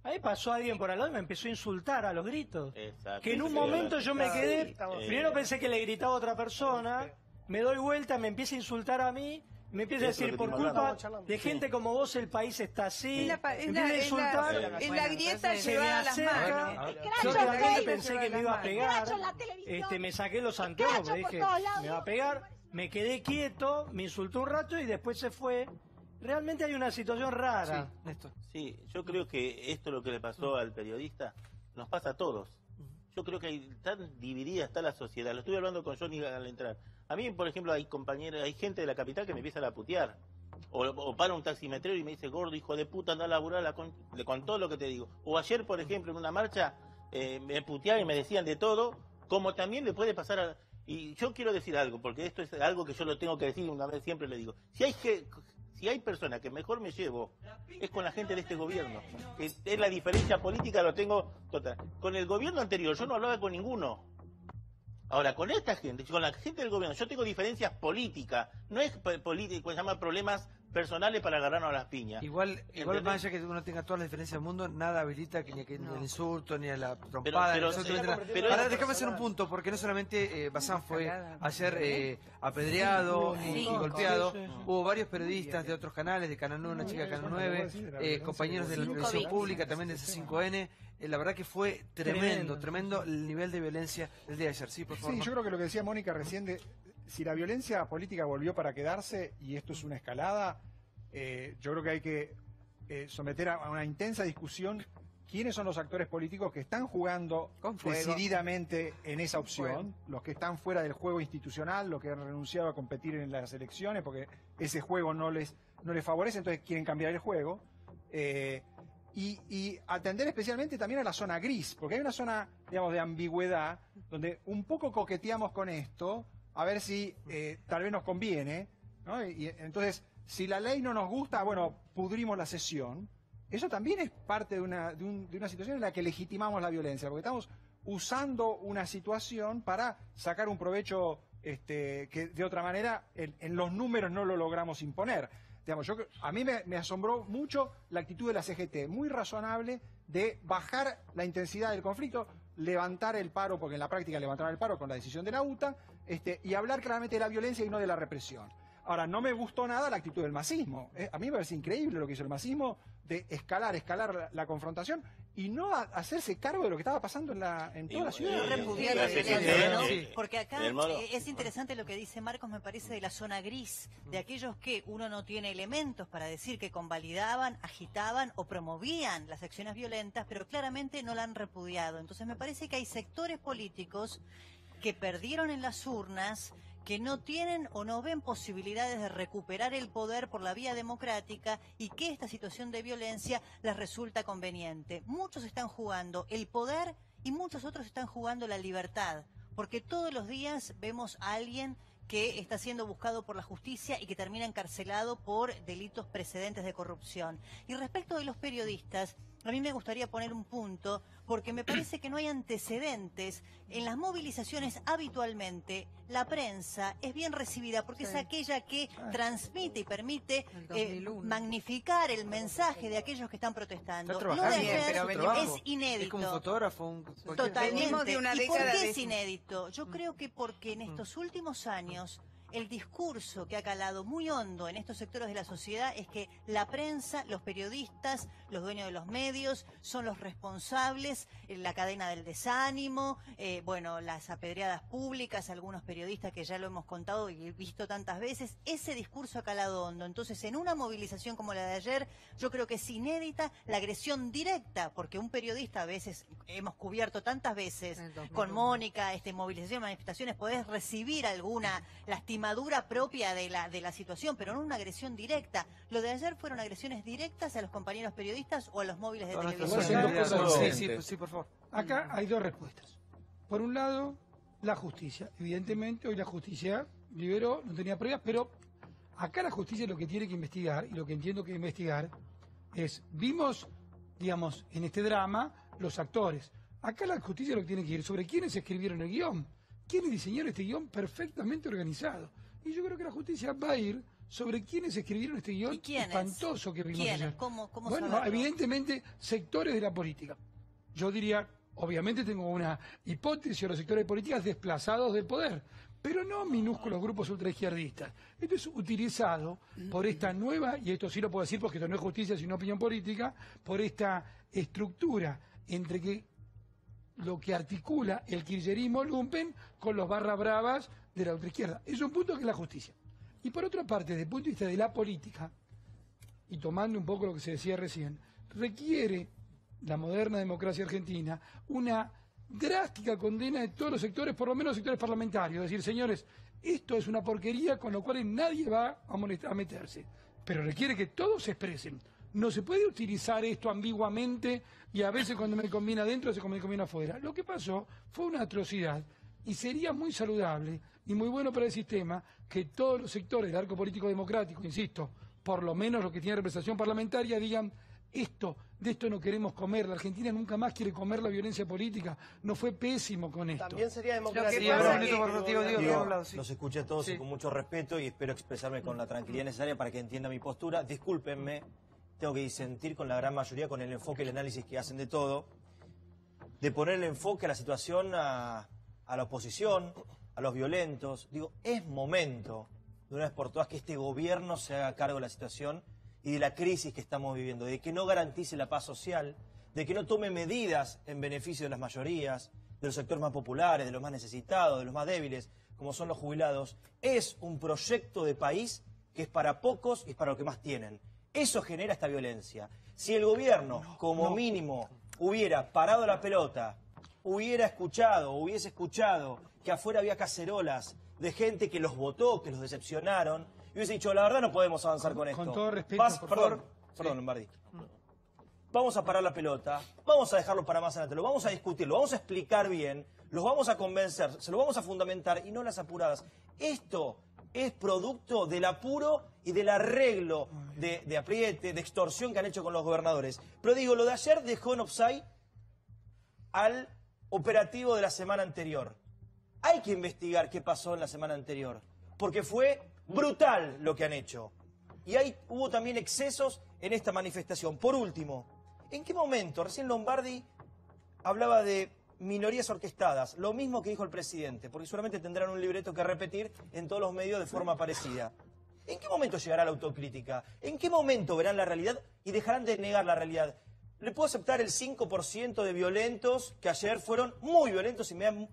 ahí pasó alguien por al lado y me empezó a insultar a los gritos. Que en un momento yo me quedé, primero pensé que le gritaba a otra persona, me doy vuelta, me empieza a insultar a mí, me empieza a decir, por culpa de gente como vos el país está así, empieza a insultar, en la grieta llevada a las manos. Yo realmente pensé que me iba a pegar, me saqué los anteojos, porque dije, me va a pegar, me quedé quieto, me insultó un rato y después se fue. Realmente hay una situación rara. Sí, yo creo que esto, lo que le pasó al periodista, nos pasa a todos. Yo creo que tan dividida está la sociedad. Lo estuve hablando con Johnny al entrar. A mí, por ejemplo, hay compañeros, hay gente de la capital que me empieza a putear. O para un taximetrero y me dice, gordo, hijo de puta, anda a laburar con todo lo que te digo. O ayer, por ejemplo, en una marcha, me puteaban y me decían de todo, como también le puede pasar a... Y yo quiero decir algo, porque esto es algo que yo lo tengo que decir, una vez siempre le digo. Si hay personas que mejor me llevo, es con la gente de este gobierno. Es la diferencia política, lo tengo total. Con el gobierno anterior yo no hablaba con ninguno. Ahora, con esta gente, con la gente del gobierno, yo tengo diferencias políticas. No es político, se llama problemas personales para agarrarnos a las piñas. Igual más allá que uno tenga todas las diferencias del mundo, nada habilita ni el insulto, ni a la trompada, Ahora, déjame hacer un punto, porque no solamente Bazán fue ayer apedreado y golpeado, hubo varios periodistas de otros canales, de Canal 9, una chica de Canal 9, compañeros de la televisión pública, también de C5N. La verdad que fue tremendo el nivel de violencia del día de ayer. Sí, por favor. Sí, yo creo que lo que decía Mónica recién, si la violencia política volvió para quedarse y esto es una escalada, yo creo que hay que someter a una intensa discusión quiénes son los actores políticos que están jugando decididamente en esa opción, los que están fuera del juego institucional, los que han renunciado a competir en las elecciones porque ese juego no les favorece, entonces quieren cambiar el juego. Y atender especialmente también a la zona gris, porque hay una zona, digamos, de ambigüedad, donde un poco coqueteamos con esto, a ver si tal vez nos conviene, ¿no? Y entonces, si la ley no nos gusta, bueno, pudrimos la sesión. Eso también es parte de una situación en la que legitimamos la violencia, porque estamos usando una situación para sacar un provecho que de otra manera en los números no lo logramos imponer. Digamos, a mí me asombró mucho la actitud de la CGT, muy razonable, de bajar la intensidad del conflicto, levantar el paro, porque en la práctica levantaron el paro con la decisión de la UTA, y hablar claramente de la violencia y no de la represión. Ahora, no me gustó nada la actitud del masismo. A mí me parece increíble lo que hizo el masismo de escalar la confrontación y no hacerse cargo de lo que estaba pasando en toda la ciudad. Porque acá es interesante lo que dice Marcos, me parece, de la zona gris, de aquellos que uno no tiene elementos para decir que convalidaban, agitaban o promovían las acciones violentas, pero claramente no la han repudiado. Entonces me parece que hay sectores políticos que perdieron en las urnas, que no tienen o no ven posibilidades de recuperar el poder por la vía democrática y que esta situación de violencia les resulta conveniente. Muchos están jugando el poder y muchos otros están jugando la libertad, porque todos los días vemos a alguien que está siendo buscado por la justicia y que termina encarcelado por delitos precedentes de corrupción. Y respecto de los periodistas, a mí me gustaría poner un punto, porque me parece que no hay antecedentes. En las movilizaciones habitualmente la prensa es bien recibida porque es aquella que transmite y permite magnificar el mensaje de aquellos que están protestando. Lo de ayer es inédito. Es como un fotógrafo. Totalmente. ¿Y por qué es inédito? Yo creo que porque en estos últimos años el discurso que ha calado muy hondo en estos sectores de la sociedad es que la prensa, los periodistas, los dueños de los medios son los responsables, la cadena del desánimo, las apedreadas públicas, algunos periodistas que ya lo hemos contado y visto tantas veces. Ese discurso ha calado hondo. Entonces, en una movilización como la de ayer, yo creo que es inédita la agresión directa, porque un periodista, a veces hemos cubierto tantas veces con Mónica, movilización, manifestaciones, podés recibir alguna lastimación propia de la situación, pero no una agresión directa. Lo de ayer fueron agresiones directas a los compañeros periodistas o a los móviles de televisión. Sí, por favor. Acá hay dos respuestas. Por un lado, la justicia. Evidentemente, hoy la justicia liberó, no tenía pruebas, pero acá la justicia lo que tiene que investigar, y lo que entiendo que investigar, es, vimos, digamos, en este drama, los actores. Acá la justicia lo que tiene que ir sobre quiénes escribieron el guión. ¿Quiénes diseñaron este guión perfectamente organizado? Y yo creo que la justicia va a ir sobre quiénes escribieron este guión espantoso que vimos ayer. ¿Cómo bueno, saberlo? Evidentemente, sectores de la política. Yo diría, obviamente tengo una hipótesis de los sectores de políticas desplazados del poder, pero no minúsculos grupos ultraizquierdistas. Esto es utilizado por esta nueva, y esto sí lo puedo decir porque esto no es justicia sino opinión política, por esta estructura entre que lo que articula el kirchnerismo lumpen con los barra bravas de la ultraizquierda. Es un punto que es la justicia. Y por otra parte, desde el punto de vista de la política, y tomando un poco lo que se decía recién, requiere la moderna democracia argentina una drástica condena de todos los sectores, por lo menos los sectores parlamentarios. Es decir, señores, esto es una porquería con lo cual nadie va a meterse. Pero requiere que todos se expresen. No se puede utilizar esto ambiguamente y a veces cuando me conviene adentro, a veces cuando me conviene afuera. Lo que pasó fue una atrocidad y sería muy saludable y muy bueno para el sistema que todos los sectores del arco político democrático, insisto, por lo menos los que tienen representación parlamentaria, digan de esto no queremos comer. La Argentina nunca más quiere comer la violencia política. No fue pésimo con esto. También sería democracia. Los escuché a todos y con mucho respeto y espero expresarme con la tranquilidad necesaria para que entienda mi postura. Discúlpenme. Tengo que disentir con la gran mayoría, con el enfoque y el análisis que hacen de todo, de poner el enfoque a la situación, a la oposición, a los violentos. Digo, es momento, de una vez por todas, que este gobierno se haga cargo de la situación y de la crisis que estamos viviendo, de que no garantice la paz social, de que no tome medidas en beneficio de las mayorías, de los sectores más populares, de los más necesitados, de los más débiles, como son los jubilados. Es un proyecto de país que es para pocos y es para los que más tienen. Eso genera esta violencia. Si el gobierno, como mínimo, hubiera parado la pelota, hubiese escuchado que afuera había cacerolas de gente que los votó, que los decepcionaron, y hubiese dicho, la verdad no podemos avanzar con esto. Con todo respeto, Perdón, Lombardi. Vamos a parar la pelota, vamos a dejarlo para más adelante, lo vamos a discutir, lo vamos a explicar bien, los vamos a convencer, se lo vamos a fundamentar y no las apuradas. Esto es producto del apuro y del arreglo de apriete, de extorsión que han hecho con los gobernadores. Pero digo, lo de ayer dejó en offside al operativo de la semana anterior. Hay que investigar qué pasó en la semana anterior, porque fue brutal lo que han hecho. Y hubo también excesos en esta manifestación. Por último, ¿en qué momento? Recién Lombardi hablaba de minorías orquestadas, lo mismo que dijo el presidente, porque seguramente tendrán un libreto que repetir en todos los medios de forma parecida. ¿En qué momento llegará la autocrítica? ¿En qué momento verán la realidad y dejarán de negar la realidad? Le puedo aceptar el 5% de violentos que ayer fueron muy violentos y me dan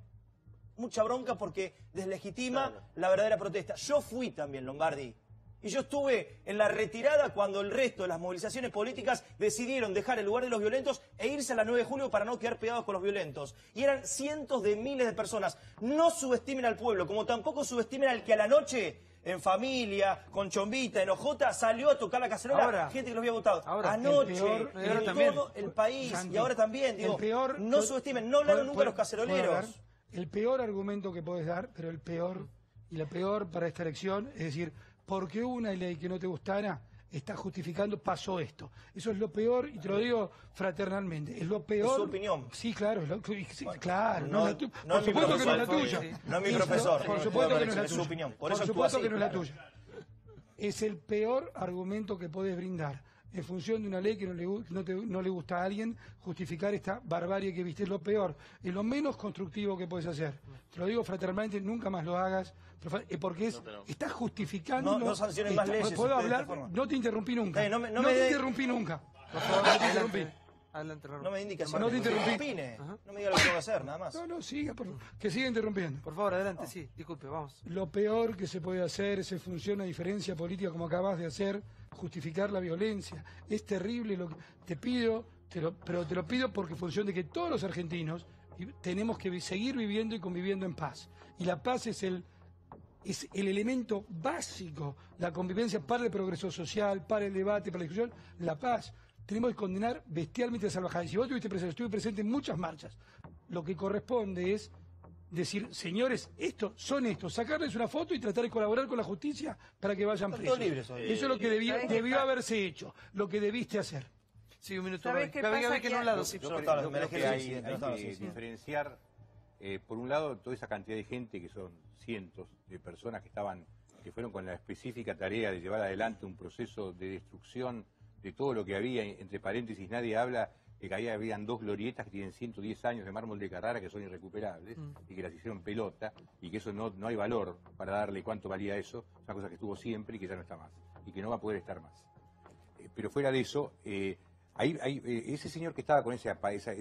mucha bronca porque deslegitima la verdadera protesta. Yo fui también, Lombardi. Y yo estuve en la retirada cuando el resto de las movilizaciones políticas decidieron dejar el lugar de los violentos e irse a la 9 de julio para no quedar pegados con los violentos. Y eran cientos de miles de personas. No subestimen al pueblo, como tampoco subestimen al que a la noche, en familia, con chombita, en ojota, salió a tocar la cacerola, gente que los había votado. Anoche, en todo el país, Santi, y ahora también, digo, no subestimen, no hablaron nunca los caceroleros. El peor argumento que podés dar, pero el peor, y la peor para esta elección, es decir, porque una ley que no te gustara está justificando, pasó esto. Eso es lo peor, y te lo digo fraternalmente, es lo peor. ¿Es su opinión? Sí, claro, sí, claro. No, por supuesto que no es la tuya. No es mi profesor. Por supuesto que no es la tuya. Es su opinión. Por supuesto que no es la tuya. Es el peor argumento que podés brindar. En función de una ley que no le gusta a alguien, justificar esta barbarie que viste es lo peor. Es lo menos constructivo que puedes hacer. Te lo digo fraternalmente, nunca más lo hagas, porque estás justificando... No sanciones más leyes. ¿Puedo hablar? No te interrumpí nunca. No te interrumpí nunca. Por favor, no te interrumpí. Adelante, no me indiques. No te interrumpí. No me diga lo que tengo que hacer, nada más. No, siga, que siga interrumpiendo. Por favor, adelante, sí, disculpe, vamos. Lo peor que se puede hacer es en función de una diferencia política como acabas de hacer, justificar la violencia. Es terrible lo que te pido, pero te lo pido porque en función de que todos los argentinos tenemos que seguir viviendo y conviviendo en paz. Y la paz es el elemento básico, la convivencia para el progreso social, para el debate, para la discusión, la paz. Tenemos que condenar bestialmente la salvajada. Y si vos estuviste presente, estuve presente en muchas marchas. Lo que corresponde es decir, señores, sacarles una foto y tratar de colaborar con la justicia para que vayan presos. Eso es lo que debió haberse hecho, lo que debiste hacer. Sí, un minuto. ¿Sabés qué pasa? Creo que hay que diferenciar, por un lado, toda esa cantidad de gente, que son cientos de personas que fueron con la específica tarea de llevar adelante un proceso de destrucción de todo lo que había. Entre paréntesis, nadie habla de que habían 2 glorietas que tienen 110 años de mármol de Carrara que son irrecuperables y que las hicieron pelota y que eso no hay valor para darle cuánto valía eso. Es una cosa que estuvo siempre y que ya no está más y que no va a poder estar más. Pero fuera de eso, ese señor que estaba con esa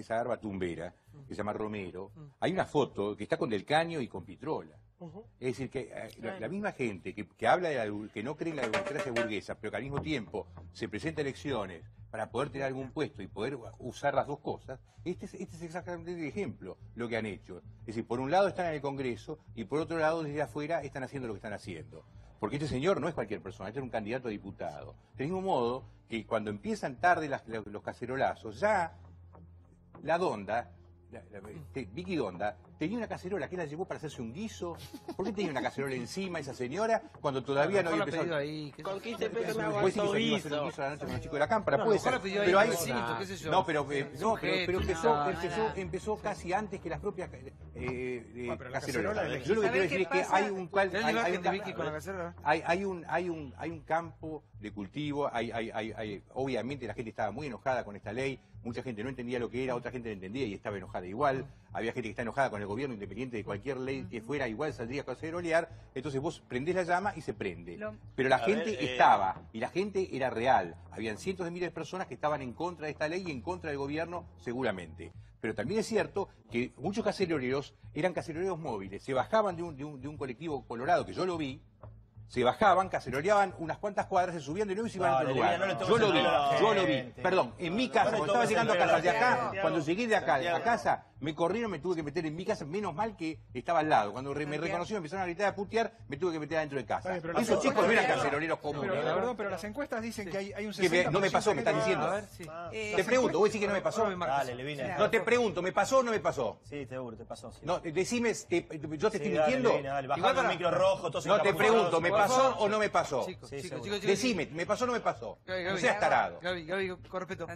barba tumbera, que se llama Romero, hay una foto que está con Del Caño y con Pitrola. Es decir, que la misma gente que habla que no cree en la democracia burguesa, pero que al mismo tiempo se presenta a elecciones para poder tener algún puesto y poder usar las dos cosas, este es exactamente el ejemplo, lo que han hecho. Es decir, por un lado están en el Congreso y por otro lado desde afuera están haciendo lo que están haciendo. Porque este señor no es cualquier persona, este es un candidato a diputado. Del mismo modo que cuando empiezan tarde los cacerolazos, ya la Donda, Vicky Donda, tenía una cacerola que la llevó para hacerse un guiso. ¿Por qué tenía una cacerola encima esa señora cuando todavía no había empezado? Con 15 pesos me hago un guiso a la noche con los chicos de la cámpara, puede ser. Pero hay empezó casi antes que las propias cacerolas. Yo lo que quiero decir es que hay un campo de cultivo, obviamente la gente estaba muy enojada con esta ley, mucha gente no entendía lo que era, otra gente lo entendía y estaba enojada igual, había gente que está enojada con el gobierno, independiente de cualquier ley que fuera, igual saldría a cacerolear, entonces vos prendés la llama y se prende. Pero la gente estaba, y la gente era real, habían cientos de miles de personas que estaban en contra de esta ley y en contra del gobierno seguramente. Pero también es cierto que muchos caceroleros eran caceroleros móviles, se bajaban de un colectivo colorado, que yo lo vi, se bajaban, caceroleaban unas cuantas cuadras, se subían de nuevo y se iban a otro lugar. Yo lo vi. Perdón, en mi casa, cuando estaba llegando a casa de acá, cuando llegué de acá, de la casa, me corrieron, me tuve que meter en mi casa, menos mal que estaba al lado. Cuando me reconocieron, empezaron a gritar, a putear, me tuve que meter adentro de casa. Esos chicos no eran caceroleros comunes. Pero las encuestas dicen que hay un 60%. No me pasó, me estás diciendo. Te pregunto, vos decís que no me pasó. No, te pregunto, ¿me pasó o no me pasó? Sí, seguro, te pasó. No, decime, yo te estoy mintiendo. Igual para el micro rojo, no, te pregunto, ¿me pasó o no me pasó? Chicos, decime, ¿me pasó o no me pasó? No seas tarado. Gaby, con respeto.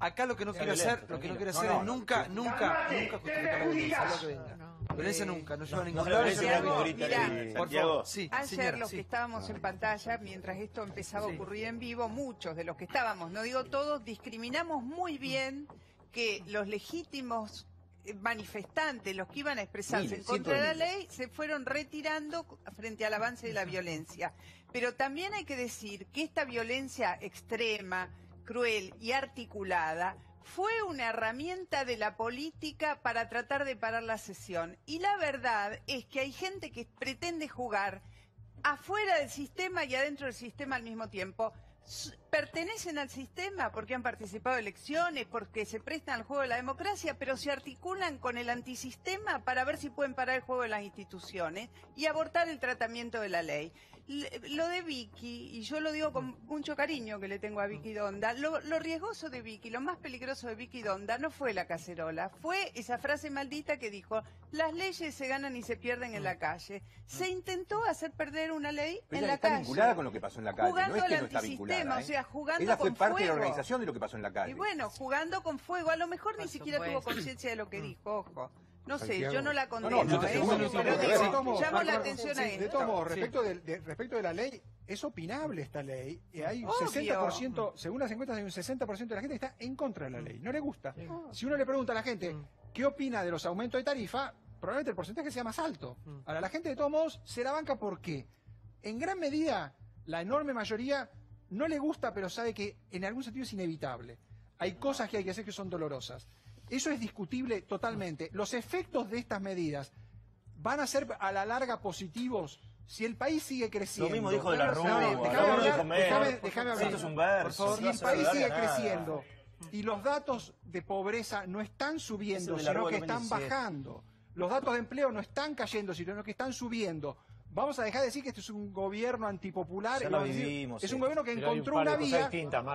Acá lo que no quiero hacer, es nunca justificar la violencia, lo que venga. Violencia nunca, no lleva a ningún lado. Por favor. Ayer los que estábamos en pantalla, mientras esto empezaba a ocurrir en vivo, muchos de los que estábamos, no digo todos, discriminamos muy bien que los legítimos manifestantes, los que iban a expresarse en contra de la ley, se fueron retirando frente al avance de la violencia. Pero también hay que decir que esta violencia extrema, cruel y articulada fue una herramienta de la política para tratar de parar la sesión. Y la verdad es que hay gente que pretende jugar afuera del sistema y adentro del sistema al mismo tiempo. Pertenecen al sistema porque han participado en elecciones, porque se prestan al juego de la democracia, pero se articulan con el antisistema para ver si pueden parar el juego de las instituciones y abortar el tratamiento de la ley. Lo de Vicky, y yo lo digo con mucho cariño que le tengo a Vicky Donda, lo riesgoso de Vicky, lo más peligroso de Vicky Donda no fue la cacerola, fue esa frase maldita que dijo: las leyes se ganan y se pierden en la calle. Se intentó hacer perder una ley en la calle. Está vinculada con lo que pasó en la calle, jugando no es que al no está vinculada. O sea, jugando ella fue con parte fuego. de la organización de lo que pasó en la calle. Y bueno, jugando con fuego, a lo mejor ni siquiera tuvo conciencia de lo que dijo, ojo. No sé, yo no la condeno, pero llamo la atención a esto. De todos modos, respecto de la ley, es opinable esta ley. Hay un 60%, según las encuestas, hay un 60% de la gente que está en contra de la ley. No le gusta. Si uno le pregunta a la gente qué opina de los aumentos de tarifa, probablemente el porcentaje sea más alto. Ahora, la gente de todos modos se la banca porque, en gran medida, la enorme mayoría no le gusta, pero sabe que en algún sentido es inevitable. Hay cosas que hay que hacer que son dolorosas. Eso es discutible totalmente. Los efectos de estas medidas van a ser a la larga positivos si el país sigue creciendo. Lo mismo dijo de la Rúa. Déjame hablar. Esto es un verso. Si el país sigue creciendo y los datos de pobreza no están subiendo, sino que están bajando, los datos de empleo no están cayendo, sino que están subiendo, vamos a dejar de decir que este es un gobierno antipopular. Es un gobierno que encontró una vía.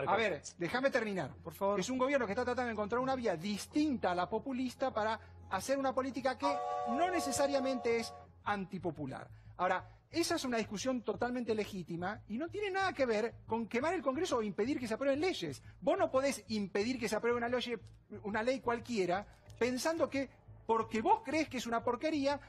A ver, déjame terminar. Por favor. Es un gobierno que está tratando de encontrar una vía distinta a la populista para hacer una política que no necesariamente es antipopular. Ahora, esa es una discusión totalmente legítima y no tiene nada que ver con quemar el Congreso o impedir que se aprueben leyes. Vos no podés impedir que se apruebe una ley cualquiera pensando que porque vos crees que es una porquería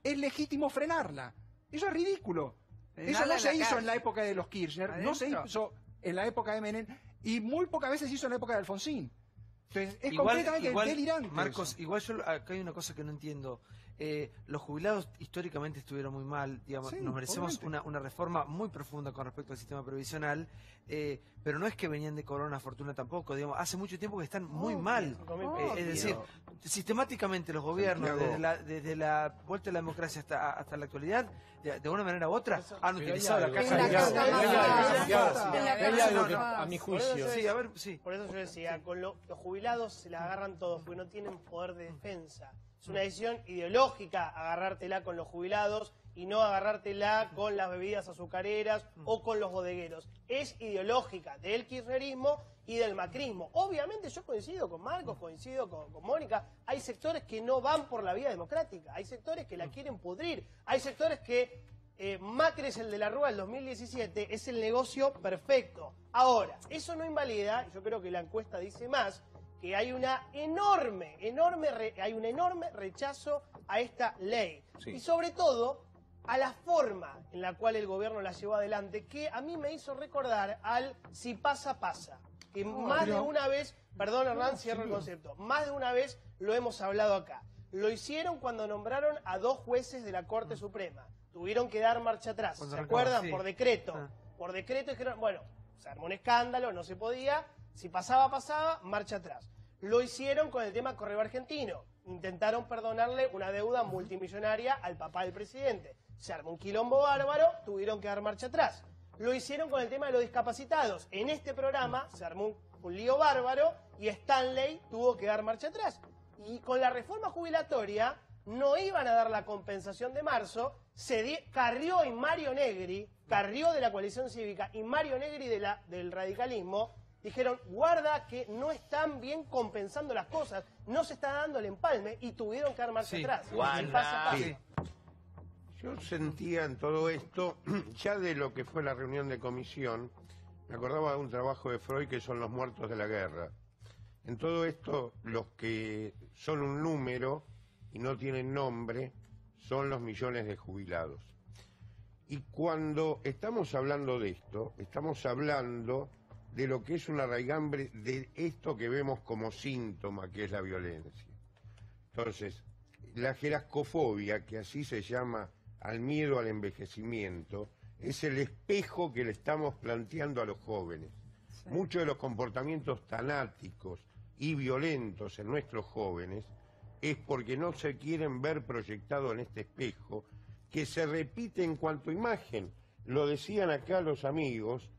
es legítimo frenarla. Eso es ridículo. Eso no se hizo en la época de los Kirchner, no se hizo en la época de Menem y muy pocas veces se hizo en la época de Alfonsín. Entonces, es completamente delirante. Marcos, igual yo acá hay una cosa que no entiendo. Los jubilados históricamente estuvieron muy mal, digamos, nos merecemos una reforma muy profunda con respecto al sistema previsional, pero no es que venían de cobrar una fortuna tampoco, digamos, hace mucho tiempo que están muy mal. Es decir, sistemáticamente los gobiernos, desde la vuelta de la democracia hasta la actualidad, de una manera u otra, han utilizado la caja de a mi juicio. Por eso yo decía, con los jubilados se la agarran todos, porque no tienen poder de defensa. Es una decisión ideológica agarrártela con los jubilados y no agarrártela con las bebidas azucareras o con los bodegueros. Es ideológica del kirchnerismo y del macrismo. Obviamente yo coincido con Marcos, coincido con Mónica. Hay sectores que no van por la vía democrática, hay sectores que la quieren pudrir, hay sectores que Macri es el de la Rúa del 2017, es el negocio perfecto. Ahora, eso no invalida, yo creo que la encuesta dice más, que hay un enorme rechazo a esta ley. Y sobre todo a la forma en la cual el gobierno la llevó adelante, que a mí me hizo recordar al si pasa, pasa. Que más de una vez, perdón Hernán, cierro el concepto, más de una vez lo hemos hablado acá. Lo hicieron cuando nombraron a 2 jueces de la Corte Suprema. Tuvieron que dar marcha atrás, ¿se acuerdan? Por decreto. Por decreto dijeron, bueno, se armó un escándalo, no se podía, si pasaba, pasaba, marcha atrás. Lo hicieron con el tema Correo Argentino. Intentaron perdonarle una deuda multimillonaria al papá del presidente. Se armó un quilombo bárbaro, tuvieron que dar marcha atrás. Lo hicieron con el tema de los discapacitados. En este programa se armó un lío bárbaro y Stanley tuvo que dar marcha atrás. Y con la reforma jubilatoria no iban a dar la compensación de marzo, Carrió y Mario Negri, Carrió de la coalición cívica y Mario Negri del radicalismo, dijeron, guarda que no están bien compensando las cosas, no se está dando el empalme y tuvieron que dar marcha atrás. Yo sentía en todo esto, ya de lo que fue la reunión de comisión, me acordaba de un trabajo de Freud que son los muertos de la guerra. En todo esto, los que son un número y no tienen nombre son los millones de jubilados. Y cuando estamos hablando de esto, estamos hablando de lo que es una raigambre de esto que vemos como síntoma, que es la violencia. Entonces, la gerascofobia, que así se llama al miedo al envejecimiento, es el espejo que le estamos planteando a los jóvenes. Sí. Muchos de los comportamientos tanáticos y violentos en nuestros jóvenes es porque no se quieren ver proyectados en este espejo, que se repite en cuanto a imagen. Lo decían acá los amigos,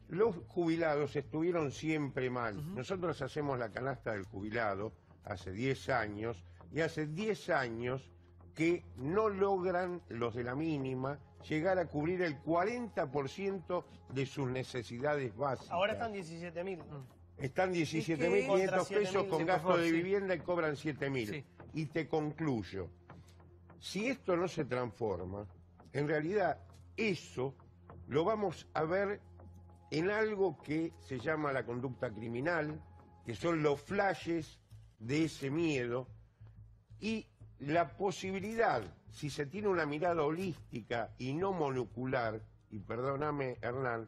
los jubilados estuvieron siempre mal. Nosotros hacemos la canasta del jubilado hace 10 años, y hace 10 años que no logran los de la mínima llegar a cubrir el 40% de sus necesidades básicas. Ahora están 17.000. Están 17.500 pesos con gasto de vivienda y cobran 7.000. Sí. Y te concluyo, si esto no se transforma, en realidad eso lo vamos a ver en algo que se llama la conducta criminal, que son los flashes de ese miedo, y la posibilidad, si se tiene una mirada holística y no monocular, y perdóname Hernán,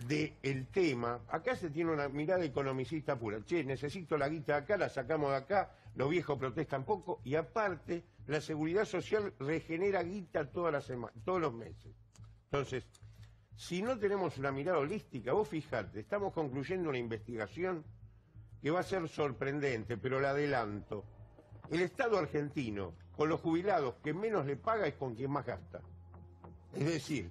del tema, acá se tiene una mirada economicista pura. Che, necesito la guita de acá, la sacamos de acá, los viejos protestan poco, y aparte la seguridad social regenera guita todos los meses. Entonces, si no tenemos una mirada holística, vos fijate, estamos concluyendo una investigación que va a ser sorprendente, pero la adelanto. El Estado argentino, con los jubilados que menos le paga, es con quien más gasta. Es decir,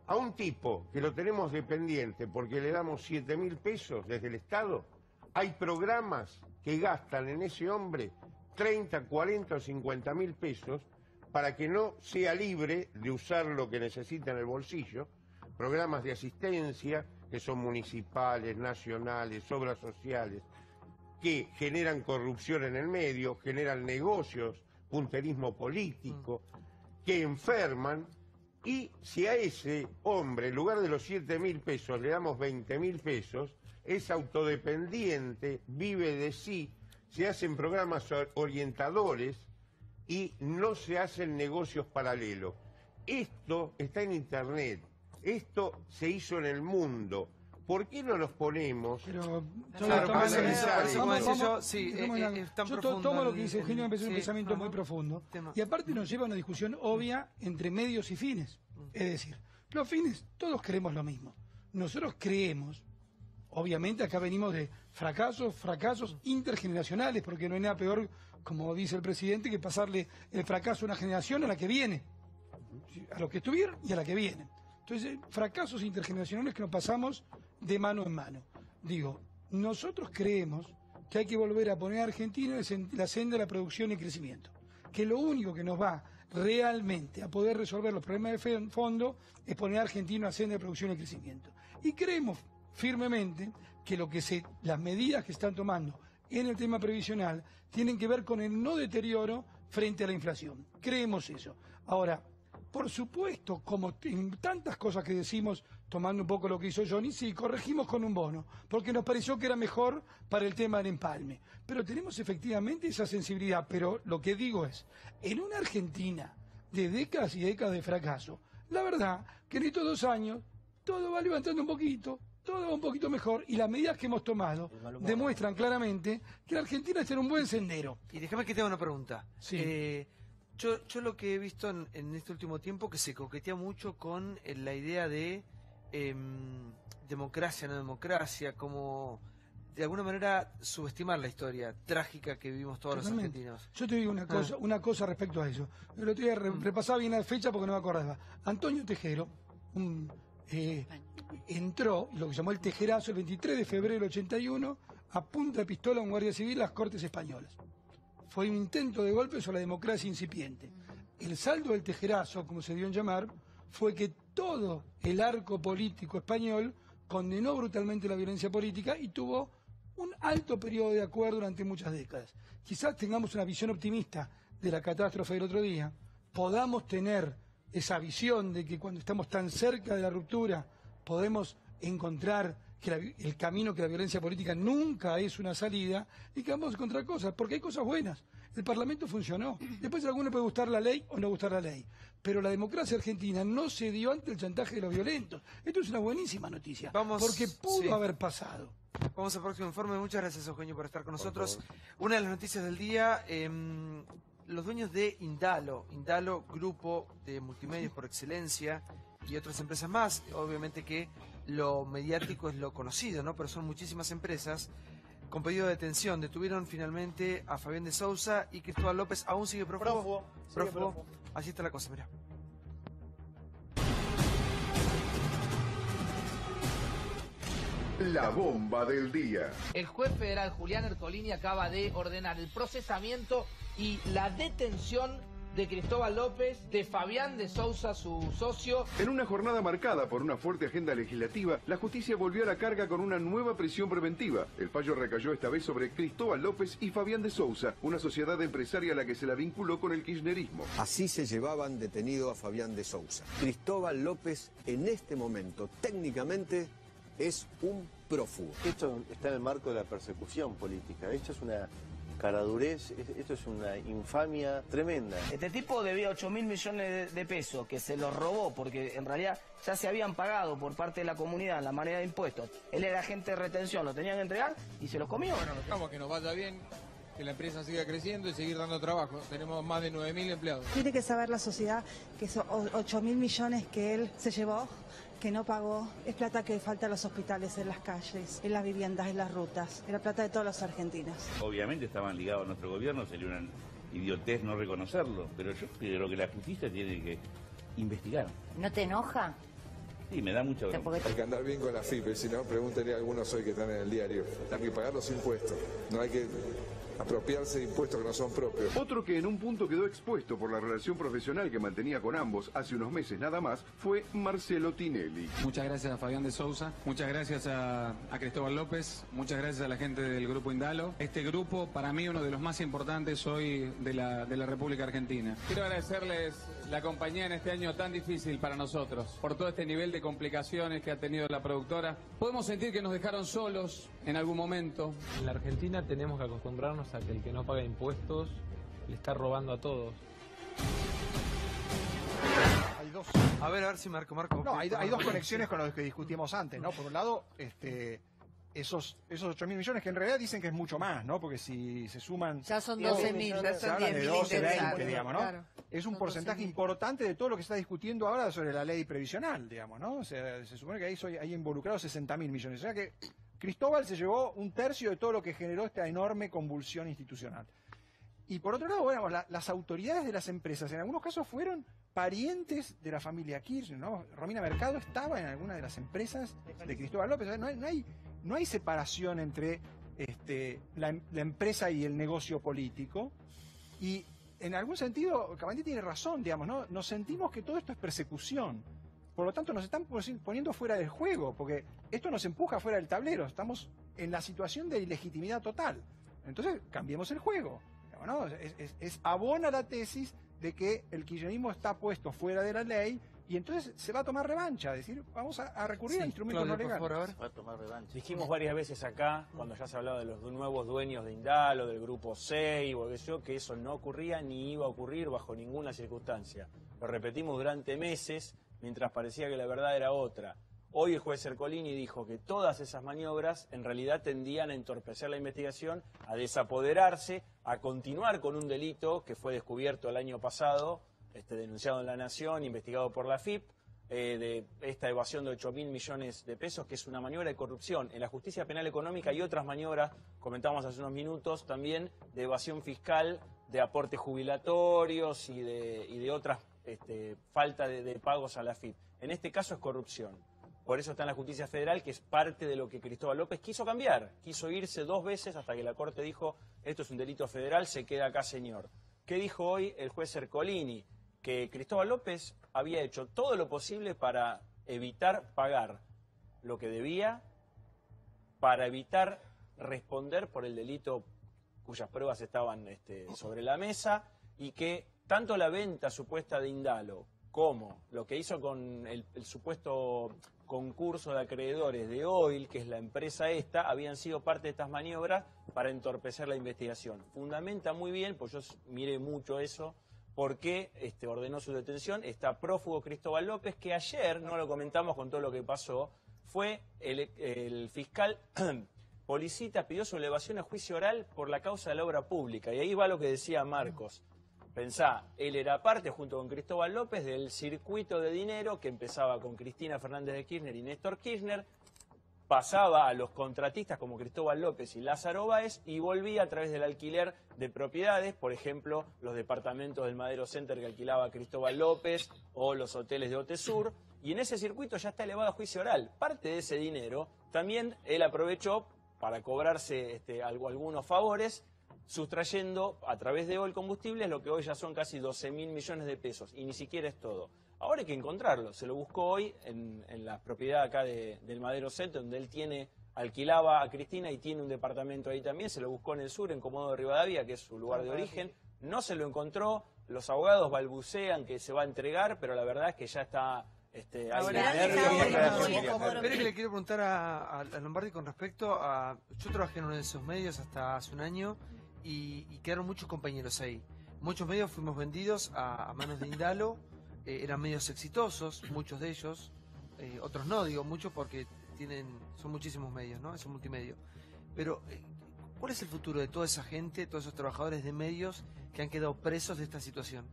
a un tipo que lo tenemos dependiente porque le damos 7.000 pesos desde el Estado, hay programas que gastan en ese hombre 30, 40 o 50.000 pesos para que no sea libre de usar lo que necesita en el bolsillo, programas de asistencia que son municipales, nacionales, obras sociales, que generan corrupción en el medio, generan negocios, punterismo político, que enferman, y si a ese hombre, en lugar de los 7.000 pesos, le damos 20.000 pesos, es autodependiente, vive de sí, se hacen programas orientadores y no se hacen negocios paralelos. Esto está en Internet, esto se hizo en el mundo. ¿Por qué no nos ponemos yo tomo lo que dice Eugenio, me parece un pensamiento muy profundo. Y aparte nos lleva a una discusión obvia entre medios y fines. Es decir, los fines, todos queremos lo mismo. Nosotros creemos, obviamente acá venimos de fracasos intergeneracionales, porque no hay nada peor, como dice el presidente, que pasarle el fracaso a una generación a la que viene, a los que estuvieron y a la que viene. Entonces, fracasos intergeneracionales que nos pasamos de mano en mano. Digo, nosotros creemos que hay que volver a poner a Argentina en la senda de la producción y crecimiento. Que lo único que nos va realmente a poder resolver los problemas de fondo es poner a Argentina en la senda de producción y crecimiento. Y creemos firmemente que las medidas que están tomando en el tema previsional tienen que ver con el no deterioro frente a la inflación. Creemos eso. Ahora, por supuesto, como en tantas cosas que decimos, tomando un poco lo que hizo Johnny, sí, corregimos con un bono, porque nos pareció que era mejor para el tema del empalme. Pero tenemos efectivamente esa sensibilidad, pero lo que digo es, en una Argentina de décadas y décadas de fracaso, la verdad que en estos 2 años todo va levantando un poquito, todo va un poquito mejor, y las medidas que hemos tomado demuestran claramente que la Argentina está en un buen sendero. Y déjame que te haga una pregunta. Sí. Yo lo que he visto en este último tiempo, que se coquetea mucho con la idea de democracia, no democracia, como de alguna manera subestimar la historia trágica que vivimos todos los argentinos. Yo te digo una cosa respecto a eso. El otro día repasaba bien la fecha porque no me acordaba. Antonio Tejero entró, lo que llamó el Tejerazo, el 23 de febrero del 81, a punta de pistola a un guardia civil a las Cortes Españolas. Fue un intento de golpe sobre la democracia incipiente. El saldo del Tejerazo, como se dio en llamar, fue que todo el arco político español condenó brutalmente la violencia política y tuvo un alto periodo de acuerdo durante muchas décadas. Quizás tengamos una visión optimista de la catástrofe del otro día, podamos tener esa visión de que cuando estamos tan cerca de la ruptura podemos encontrar que el camino, que la violencia política nunca es una salida, y que vamos contra cosas, porque hay cosas buenas. El Parlamento funcionó. Después a alguno le puede gustar la ley o no gustar la ley. Pero la democracia argentina no se dio ante el chantaje de los violentos. Esto es una buenísima noticia, porque pudo haber pasado. Vamos al próximo informe. Muchas gracias, Eugenio, por estar con nosotros. Una de las noticias del día, los dueños de Indalo, grupo de multimedios por excelencia, y otras empresas más, obviamente que lo mediático es lo conocido, ¿no? Pero son muchísimas empresas con pedido de detención. Detuvieron finalmente a Fabián de Sousa y Cristóbal López. Aún sigue prófugo. Prófugo. Así está la cosa, mirá. La bomba del día. El juez federal Julián Ercolini acaba de ordenar el procesamiento y la detención de Cristóbal López, de Fabián de Sousa, su socio. En una jornada marcada por una fuerte agenda legislativa, la justicia volvió a la carga con una nueva prisión preventiva. El fallo recayó esta vez sobre Cristóbal López y Fabián de Sousa, una sociedad empresaria a la que se la vinculó con el kirchnerismo. Así se llevaban detenido a Fabián de Sousa. Cristóbal López, en este momento, técnicamente, es un prófugo. Esto está en el marco de la persecución política. Esto es una caradurez, esto es una infamia tremenda. Este tipo debía 8.000 millones de pesos, que se los robó, porque en realidad ya se habían pagado por parte de la comunidad en la manera de impuestos. Él era agente de retención, lo tenían que entregar y se los comió. Bueno, buscamos que nos vaya bien, que la empresa siga creciendo y seguir dando trabajo. Tenemos más de 9.000 empleados. Tiene que saber la sociedad que esos 8.000 millones que él se llevó, que no pagó, es plata que falta en los hospitales, en las calles, en las viviendas, en las rutas, es la plata de todos los argentinos. Obviamente estaban ligados a nuestro gobierno, sería una idiotez no reconocerlo, pero yo creo que la justicia tiene que investigar. ¿No te enoja? Sí, me da mucha bronca. Hay que andar bien con la FIP, si no, pregúntenle a algunos hoy que están en el diario. Hay que pagar los impuestos, no hay que apropiarse de impuestos que no son propios. Otro que en un punto quedó expuesto por la relación profesional que mantenía con ambos hace unos meses nada más fue Marcelo Tinelli. Muchas gracias a Fabián de Sousa, muchas gracias a Cristóbal López, muchas gracias a la gente del grupo Indalo. Este grupo, para mí, uno de los más importantes hoy de la República Argentina. Quiero agradecerles la compañía en este año tan difícil para nosotros, por todo este nivel de complicaciones que ha tenido la productora. Podemos sentir que nos dejaron solos en algún momento. En la Argentina tenemos que acostumbrarnos a que el que no paga impuestos le está robando a todos. Hay dos. A ver si Marco. No, hay dos conexiones con los que discutimos antes, ¿no? Por un lado, esos 8.000 millones que en realidad dicen que es mucho más, ¿no? Porque si se suman... Ya son 12.000, ya son 10.000 de 12, 20, digamos, ¿no? Claro. Es un porcentaje importante de todo lo que se está discutiendo ahora sobre la ley previsional, digamos, ¿no? O sea, se supone que hay involucrados 60.000 millones. O sea que Cristóbal se llevó un tercio de todo lo que generó esta enorme convulsión institucional. Y por otro lado, bueno, las autoridades de las empresas en algunos casos fueron parientes de la familia Kirchner, ¿no? Romina Mercado estaba en alguna de las empresas de Cristóbal López. O sea, no hay separación entre la empresa y el negocio político. Y en algún sentido, Cabandier tiene razón, digamos, ¿no? Nos sentimos que todo esto es persecución. Por lo tanto, nos están poniendo fuera del juego, porque esto nos empuja fuera del tablero. Estamos en la situación de ilegitimidad total. Entonces, cambiemos el juego. ¿No? Abona la tesis de que el kirchnerismo está puesto fuera de la ley y entonces se va a tomar revancha, es decir, vamos a recurrir a instrumentos no legales. Va a tomar revancha. Dijimos varias veces acá, cuando ya se hablaba de los nuevos dueños de Indalo, del grupo Sei, que eso no ocurría ni iba a ocurrir bajo ninguna circunstancia. Lo repetimos durante meses, mientras parecía que la verdad era otra. Hoy el juez Ercolini dijo que todas esas maniobras en realidad tendían a entorpecer la investigación, a desapoderarse, a continuar con un delito que fue descubierto el año pasado, denunciado en La Nación, investigado por la FIP, de esta evasión de 8.000 millones de pesos, que es una maniobra de corrupción. En la justicia penal económica y otras maniobras, comentábamos hace unos minutos, también de evasión fiscal, de aportes jubilatorios y de otras falta de pagos a la FIP. En este caso es corrupción. Por eso está en la justicia federal, que es parte de lo que Cristóbal López quiso cambiar. Quiso irse 2 veces hasta que la Corte dijo, esto es un delito federal, se queda acá, señor. ¿Qué dijo hoy el juez Ercolini? Que Cristóbal López había hecho todo lo posible para evitar pagar lo que debía, para evitar responder por el delito cuyas pruebas estaban sobre la mesa, y que tanto la venta supuesta de Indalo ¿Cómo? Lo que hizo con el supuesto concurso de acreedores de Oil, que es la empresa esta, habían sido parte de estas maniobras para entorpecer la investigación. Fundamenta muy bien, pues yo miré mucho eso, por qué ordenó su detención. Está prófugo Cristóbal López, que ayer, no lo comentamos con todo lo que pasó, fue el fiscal Policita pidió su elevación a juicio oral por la causa de la obra pública. Y ahí va lo que decía Marcos. Pensá, él era parte, junto con Cristóbal López, del circuito de dinero que empezaba con Cristina Fernández de Kirchner y Néstor Kirchner, pasaba a los contratistas como Cristóbal López y Lázaro Báez y volvía a través del alquiler de propiedades, por ejemplo, los departamentos del Madero Center que alquilaba Cristóbal López o los hoteles de Otesur, y en ese circuito ya está elevado a juicio oral. Parte de ese dinero también él aprovechó para cobrarse algunos favores, sustrayendo a través de Oil Combustibles lo que hoy ya son casi 12.000 millones de pesos, y ni siquiera es todo. Ahora hay que encontrarlo, se lo buscó hoy en la propiedad acá del Madero Center, donde él alquilaba a Cristina y tiene un departamento ahí también, se lo buscó en el sur, en Comodoro de Rivadavia, que es su lugar de origen, no se lo encontró, los abogados balbucean que se va a entregar, pero la verdad es que ya está... Pero que le quiero preguntar a Lombardi con respecto a... Yo trabajé en uno de esos medios hasta hace un año y quedaron muchos compañeros ahí. Muchos medios fuimos vendidos a manos de Indalo, eran medios exitosos, muchos de ellos, otros no, digo muchos porque son muchísimos medios, ¿no? Es un multimedio. Pero, ¿cuál es el futuro de toda esa gente, todos esos trabajadores de medios que han quedado presos de esta situación?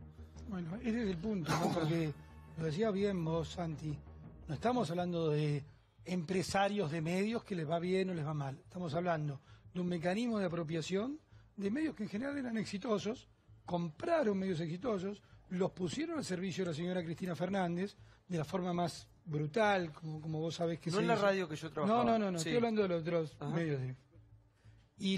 Bueno, ese es el punto, ¿no? Porque... Lo decía bien vos, Santi, no estamos hablando de empresarios de medios que les va bien o les va mal. Estamos hablando de un mecanismo de apropiación de medios que en general eran exitosos, compraron medios exitosos, los pusieron al servicio de la señora Cristina Fernández de la forma más brutal, como vos sabés que no en la radio que yo trabajaba. No, sí. Estoy hablando de los otros medios. Y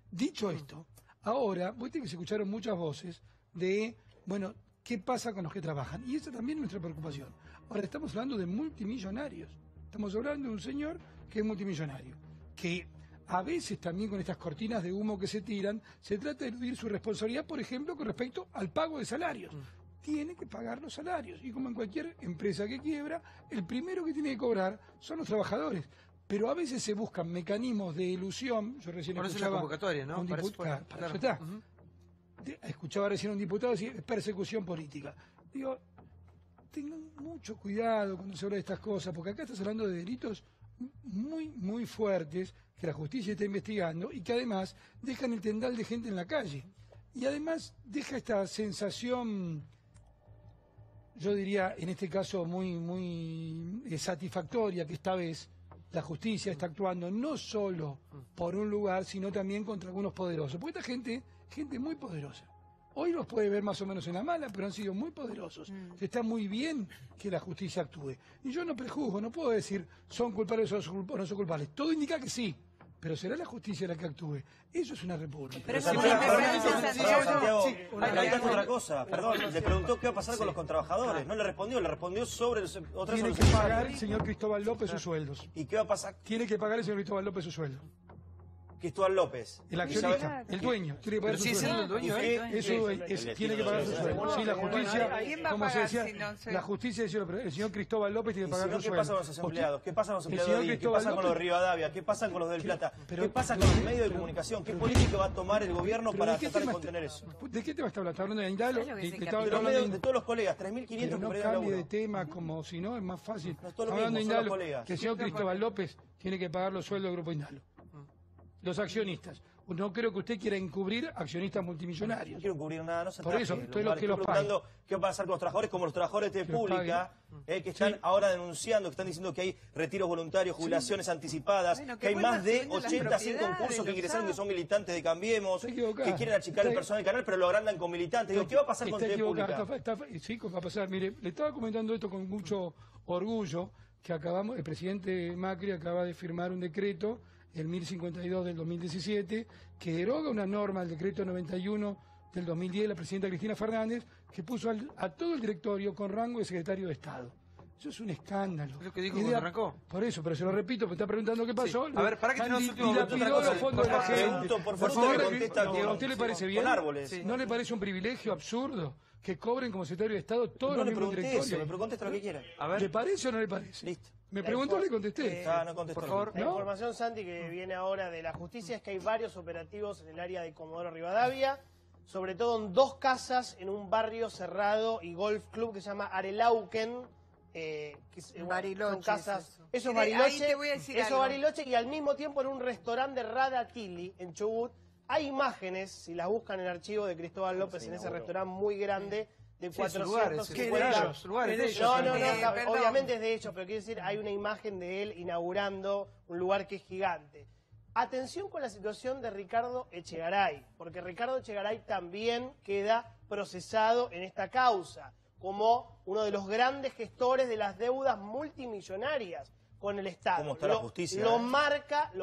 dicho esto, ahora, vos tenés que se escucharon muchas voces de, bueno, ¿qué pasa con los que trabajan? Y esa también es nuestra preocupación. Ahora estamos hablando de multimillonarios. Estamos hablando de un señor que es multimillonario, que a veces también con estas cortinas de humo que se tiran, se trata de eludir su responsabilidad, por ejemplo, con respecto al pago de salarios. Tiene que pagar los salarios. Y como en cualquier empresa que quiebra, el primero que tiene que cobrar son los trabajadores. Pero a veces se buscan mecanismos de ilusión. Yo recién escuchaba... la convocatoria, ¿no? Para eso está. Escuchaba recién a un diputado decir es persecución política. Digo, tengan mucho cuidado cuando se habla de estas cosas, porque acá estás hablando de delitos muy, muy fuertes que la justicia está investigando y que además dejan el tendal de gente en la calle. Y además deja esta sensación, yo diría en este caso muy, muy satisfactoria, que esta vez la justicia está actuando no solo por un lugar, sino también contra algunos poderosos. Porque esta gente muy poderosa. Hoy los puede ver más o menos en la mala, pero han sido muy poderosos. Está muy bien que la justicia actúe. Y yo no prejuzgo, no puedo decir son culpables o no son culpables. Todo indica que sí, pero será la justicia la que actue. Eso es una república. Pero Santiago, otra cosa, perdón, le preguntó qué va a pasar con los trabajadores. No le respondió sobre otras Tiene que pagar el señor Cristóbal López sus sueldos. ¿Y qué va a pasar? Tiene que pagar el señor Cristóbal López su sueldo. Cristóbal López. El accionista, el dueño, tiene que pagar su sueldo. El dueño, tiene que pagar su sueldo. Sí, la justicia, como se decía, la justicia decía, el señor Cristóbal López tiene que pagar su sueldo. ¿Qué pasa con los empleados? ¿Qué pasa con los empleados de ¿Qué pasa con los de Rivadavia? ¿Qué pasa con los del Plata? ¿Qué pasa con los medios de comunicación? ¿Qué política va a tomar el gobierno para tratar de contener eso? ¿De qué tema está hablando? ¿Está hablando de Indalo? De todos los colegas, 3.500 no cambie de tema, como si no, es más fácil. Hablando de Indalo, que el señor Cristóbal López tiene que pagar los sueldos del Grupo Indalo. Los accionistas. No creo que usted quiera encubrir accionistas multimillonarios. No quiero encubrir nada, no se Por eso, estoy los que los pagan. ¿Qué va a pasar con los trabajadores como los trabajadores de pública que están ahora denunciando, que están diciendo que hay retiros voluntarios, jubilaciones anticipadas, que hay más de 80 sin concursos que ingresaron que son militantes de Cambiemos, que quieren achicar el personal del canal, pero lo agrandan con militantes? Digo, ¿qué va a pasar con TV Pública? Sí, ¿qué va a pasar? Mire, le estaba comentando esto con mucho orgullo, que el presidente Macri acaba de firmar un decreto, el 1052 del 2017, que deroga una norma, el decreto 91 del 2010 de la presidenta Cristina Fernández, que puso a todo el directorio con rango de secretario de Estado. Eso es un escándalo. Es lo que dijo cuando arrancó. Por eso, pero se lo repito, me está preguntando qué pasó. Sí. A ver, para que tenemos último dilapidó los fondos de la gente. Por favor, ¿a usted le parece bien? Con árboles. Sí. ¿No le parece un privilegio absurdo que cobren como secretario de Estado todos los miembros directorios? Me contesta lo que quiera. ¿Le parece o no le parece? Listo. Me preguntó, le contesté. No contestó. Por favor. La información, Santi, que viene ahora de la justicia es que hay varios operativos en el área de Comodoro Rivadavia, sobre todo en 2 casas en un barrio cerrado y golf club que se llama Arelauquen. Bariloche, son casas, eso es Bariloche, Bariloche, y al mismo tiempo en un restaurante de Radatili en Chubut hay imágenes, si las buscan en el archivo de Cristóbal López en ese restaurante muy grande de 450 lugares. No, obviamente es de ellos, pero quiero decir, hay una imagen de él inaugurando un lugar que es gigante. Atención con la situación de Ricardo Echegaray, porque Ricardo Echegaray también queda procesado en esta causa como uno de los grandes gestores de las deudas multimillonarias con el Estado. ¿Cómo está la justicia? Lo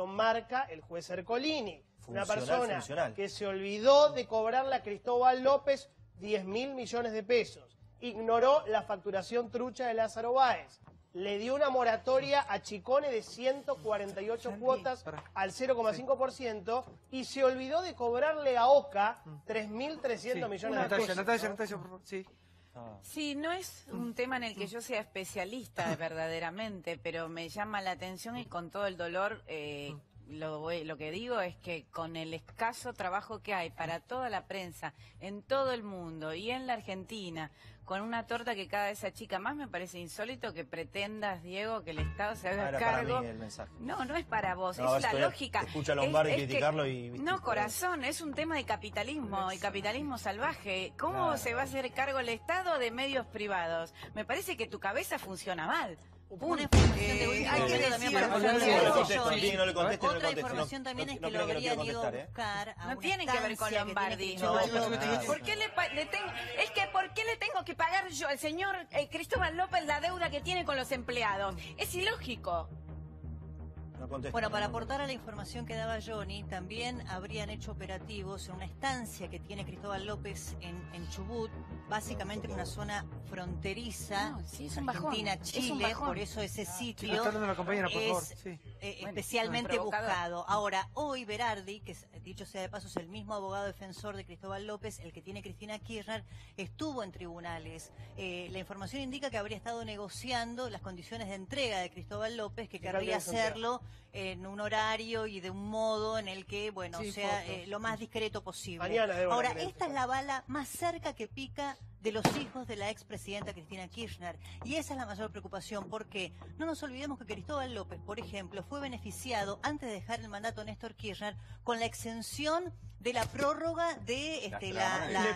marca el juez Ercolini, una persona que se olvidó de cobrarle a Cristóbal López 10.000 millones de pesos, ignoró la facturación trucha de Lázaro Báez, le dio una moratoria a Chicone de 148 cuotas al 0,5% y se olvidó de cobrarle a Oca 3.300 millones de pesos. Natalia, por favor. Sí. Sí, no es un tema en el que yo sea especialista verdaderamente, pero me llama la atención y con todo el dolor lo que digo es que con el escaso trabajo que hay para toda la prensa en todo el mundo y en la Argentina, con una torta que cada vez se achica más, me parece insólito que pretendas, Diego, que el Estado se haga cargo. Para mí el mensaje. No es para vos, es la lógica. Escucha a Lombardi criticarlo y... No, corazón, es un tema de capitalismo y capitalismo salvaje. ¿Cómo se va a hacer cargo el Estado de medios privados? Me parece que tu cabeza funciona mal. Una información de último momento también para otra información también es que lo habrían ido a buscar a no tiene que ver con Lombardi. ¿Por qué le tengo que pagar yo al señor Cristóbal López la deuda que tiene con los empleados? Es ilógico. Bueno, para aportar a la información que daba Johnny, también habrían hecho operativos en una estancia que tiene Cristóbal López en Chubut, básicamente en una zona fronteriza, Argentina-Chile, por eso ese sitio es especialmente buscado. Ahora, hoy Berardi, que dicho sea de paso es el mismo abogado defensor de Cristóbal López, el que tiene Cristina Kirchner, estuvo en tribunales. La información indica que habría estado negociando las condiciones de entrega de Cristóbal López, que querría hacerlo en un horario y de un modo en el que, bueno, sea lo más discreto posible. Ahora, esta es la bala más cerca que pica de los hijos de la expresidenta Cristina Kirchner. Y esa es la mayor preocupación, porque no nos olvidemos que Cristóbal López, por ejemplo, fue beneficiado antes de dejar el mandato Néstor Kirchner con la exención de la prórroga de la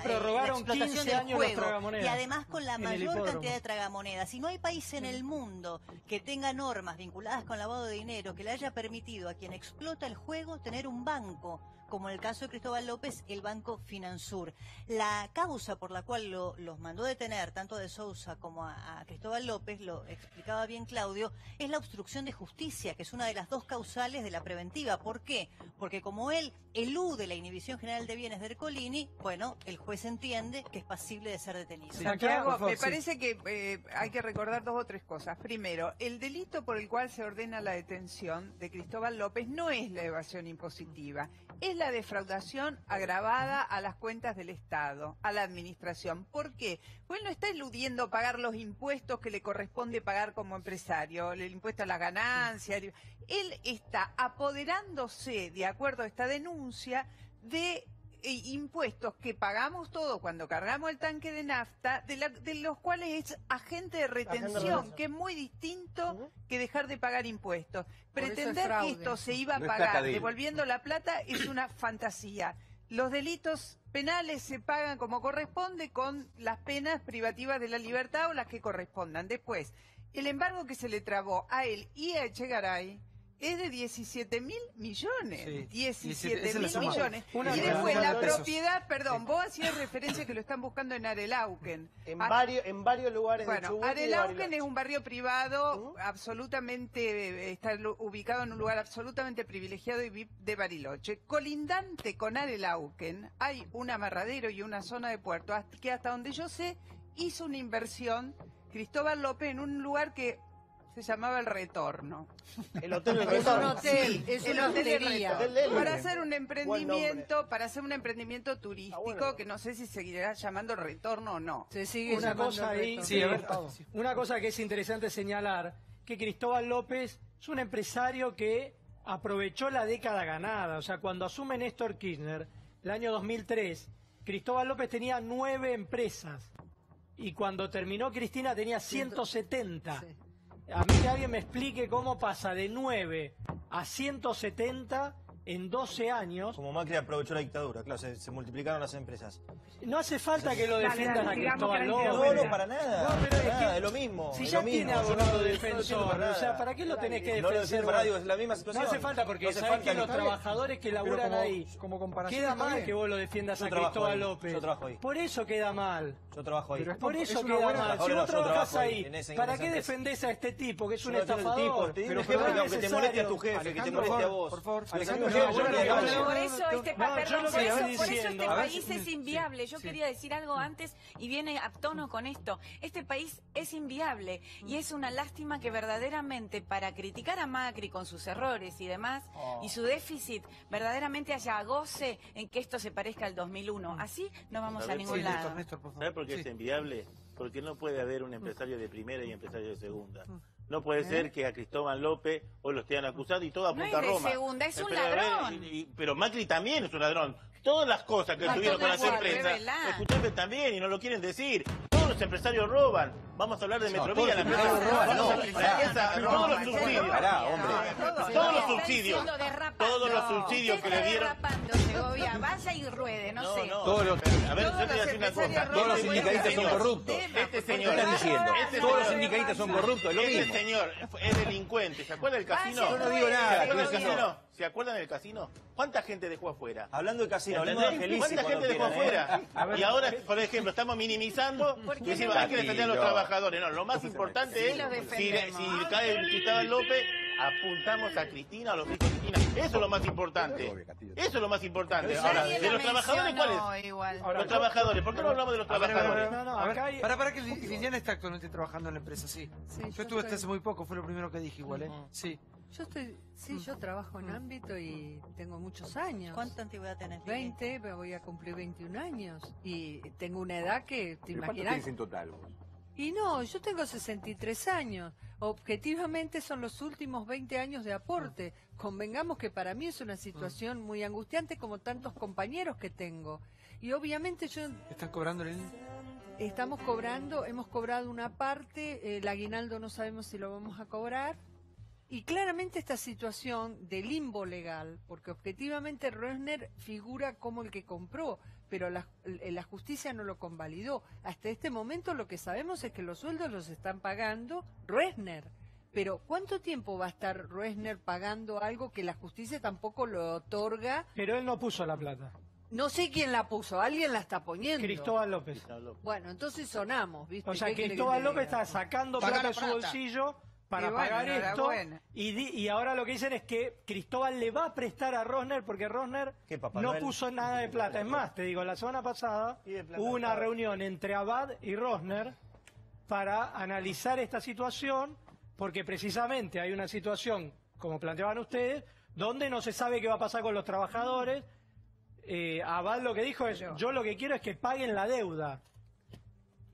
explotación del juego y además con la mayor cantidad de tragamonedas. Y no hay país en el mundo que tenga normas vinculadas con lavado de dinero que le haya permitido a quien explota el juego tener un banco, como en el caso de Cristóbal López, el Banco Finansur. La causa por la cual los mandó detener, tanto a De Sousa como a Cristóbal López, lo explicaba bien Claudio, es la obstrucción de justicia, que es una de las 2 causales de la preventiva. ¿Por qué? Porque como él elude la inhibición general de bienes de Ercolini, bueno, el juez entiende que es pasible de ser detenido. Santiago, me parece que hay que recordar 2 o 3 cosas. Primero, el delito por el cual se ordena la detención de Cristóbal López no es la evasión impositiva, es la defraudación agravada a las cuentas del Estado, a la administración. ¿Por qué? Pues él no está eludiendo pagar los impuestos que le corresponde pagar como empresario, el impuesto a las ganancias. Él está apoderándose, de acuerdo a esta denuncia, de impuestos que pagamos todos cuando cargamos el tanque de nafta, de los cuales es agente de retención, que es muy distinto que dejar de pagar impuestos. Pretender que esto se iba a pagar devolviendo la plata es una fantasía. Los delitos penales se pagan como corresponde con las penas privativas de la libertad o las que correspondan. Después, el embargo que se le trabó a él y a Echegaray es de 17.000 millones. Sí. 17.000 millones. Y después la propiedad, perdón, vos hacías referencia que lo están buscando en Arelauquen. En varios lugares de Chubut. Arelauquen es un barrio privado absolutamente, está ubicado en un lugar absolutamente privilegiado y VIP de Bariloche. Colindante con Arelauquen hay un amarradero y una zona de puerto que hasta donde yo sé hizo una inversión Cristóbal López en un lugar que se llamaba El Retorno. El Hotel del Es un Retorno. hotel, es El una Hotel del hotelería. Retorno. Para hacer un emprendimiento turístico, que no sé si seguirá llamando El Retorno o no. Se sigue una cosa ahí, una cosa que es interesante señalar, que Cristóbal López es un empresario que aprovechó la década ganada. O sea, cuando asume Néstor Kirchner, el año 2003, Cristóbal López tenía 9 empresas. Y cuando terminó Cristina tenía 170. Sí. A mí que alguien me explique cómo pasa de 9 a 170 en 12 años. Como Macri aprovechó la dictadura, claro, se multiplicaron las empresas. No hace falta que lo defiendan a Cristóbal López. No, para nada. No, pero es lo mismo. Si ya tiene abogado defensor, o sea, ¿para qué lo tenés que defender? No lo defiendo para nadie, es la misma situación. No hace falta, porque sabés que los trabajadores que laburan ahí, queda mal que vos lo defiendas a Cristóbal López. Yo trabajo ahí. Por eso queda mal. Yo trabajo ahí. Por eso queda mal. Si vos trabajás ahí, ¿para qué defendés a este tipo que es un estafador? Pero aunque te moleste a tu jefe, que te moleste a vos. Por favor, por eso este país es inviable. Yo quería decir algo antes y viene a tono con esto. Este país es inviable y es una lástima que verdaderamente para criticar a Macri con sus errores y demás y su déficit verdaderamente haya goce en que esto se parezca al 2001. Así no vamos a ningún lado. ¿Sabes por qué es inviable? Porque no puede haber un empresario de primera y empresario de segunda. No puede ser que a Cristóbal López hoy lo estén acusando y todo apunta a Roma. No es de segunda, es un ladrón. Pero Macri también es un ladrón. Todas las cosas que tuvieron con las empresas, escuchame también y no lo quieren decir. Todos los empresarios roban. Vamos a hablar de Metrovía, la empresa todos los subsidios. Todos los subsidios. Todos los subsidios que le dieron. Segovia, vaya y ruede, no sé. A ver, yo te voy a decir una cosa. Todos los sindicalistas son corruptos. Este señor, ¿qué está diciendo? Todos los sindicalistas son corruptos, es lo mismo. Este señor es delincuente. ¿Se acuerda del casino? Yo no digo nada. ¿Se acuerdan del casino? ¿Cuánta gente dejó afuera? Hablando de casino, hablando de Angelici. ¿Cuánta gente dejó afuera? Y ahora, por ejemplo, estamos minimizando y decimos, hay que defender a los trabajadores. No, lo más importante es, si cae Cristóbal López, apuntamos a Cristina o a los hijos de Cristina. Eso es lo más importante. Eso es lo más importante. Ahora, de los trabajadores, ¿cuáles? Los trabajadores. ¿Por qué no hablamos de los trabajadores? Para que Liliana está actualmente trabajando en la empresa, sí. Yo estuve hasta hace muy poco, fue lo primero que dije igual, ¿eh? Sí. Yo trabajo en ámbito y tengo muchos años. ¿Cuánta antigüedad tenés? 20, me voy a cumplir 21 años. Y tengo una edad que te imaginas. ¿Cuánto tienes en total vos? Y no, yo tengo 63 años. Objetivamente son los últimos 20 años de aporte. Convengamos que para mí es una situación muy angustiante como tantos compañeros que tengo. Y obviamente yo... ¿Están cobrando el...? Estamos cobrando, hemos cobrado una parte, el aguinaldo no sabemos si lo vamos a cobrar. Y claramente esta situación de limbo legal, porque objetivamente Rösner figura como el que compró, pero la justicia no lo convalidó. Hasta este momento lo que sabemos es que los sueldos los están pagando Rösner. Pero ¿cuánto tiempo va a estar Rösner pagando algo que la justicia tampoco lo otorga? Pero él no puso la plata. No sé quién la puso, alguien la está poniendo. Cristóbal López. Bueno, entonces sonamos, ¿viste? O sea, Cristóbal López está sacando plata de su bolsillo para pagar esto, y ahora lo que dicen es que Cristóbal le va a prestar a Rösner porque Rösner no puso nada de plata. Es más, te digo, la semana pasada hubo una reunión entre Abad y Rösner para analizar esta situación, porque precisamente hay una situación, como planteaban ustedes, donde no se sabe qué va a pasar con los trabajadores. Abad lo que dijo es, yo lo que quiero es que paguen la deuda.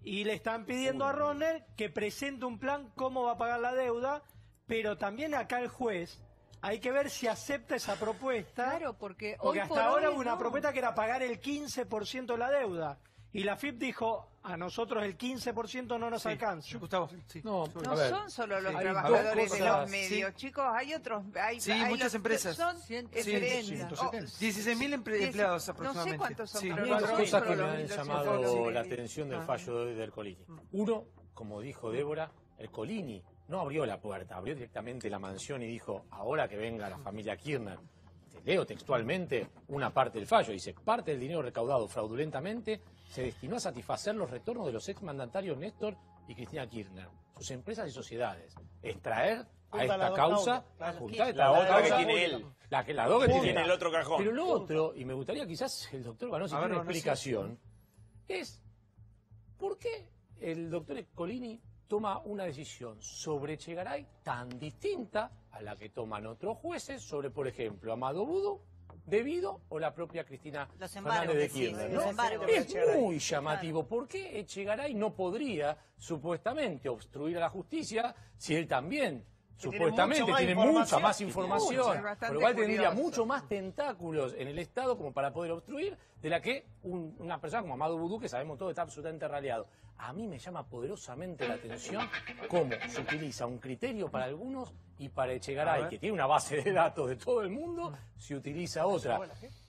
Y le están pidiendo a Rösner que presente un plan cómo va a pagar la deuda, pero también acá el juez hay que ver si acepta esa propuesta, claro, porque hasta ahora hubo una propuesta que era pagar el 15% de la deuda, y la FIP dijo, a nosotros el 15% no nos alcanza. Gustavo, no son solo los trabajadores de los medios, chicos, hay otros... Hay muchas empresas. Son 16.000 empleados aproximadamente. No sé cuántos son. Hay dos cosas que me han llamado la atención del fallo del Colini. Uno, como dijo Débora, el Colini no abrió la puerta, abrió directamente la mansión y dijo, ahora que venga la familia Kirchner. Leo textualmente una parte del fallo, dice, parte del dinero recaudado fraudulentamente se destinó a satisfacer los retornos de los exmandatarios Néstor y Cristina Kirchner, sus empresas y sociedades, extraer a esta causa, la otra que tiene él, la dos que tiene el otro cajón. Pero lo otro, y me gustaría quizás el doctor Vanosi tiene una explicación, es ¿por qué el doctor Colini toma una decisión sobre Echegaray tan distinta a la que toman otros jueces sobre, por ejemplo, Amado Vudú, Debido o la propia Cristina Fernández de Kirchner, ¿no? Es muy llamativo. ¿Por qué Echegaray no podría, supuestamente, obstruir a la justicia si él también, supuestamente, tiene mucha más información, por lo cual tendría mucho más tentáculos en el Estado como para poder obstruir de la que una persona como Amado Vudú, que sabemos todo está absolutamente raleado? A mí me llama poderosamente la atención cómo se utiliza un criterio para algunos y para Echegaray, que tiene una base de datos de todo el mundo, se utiliza otra.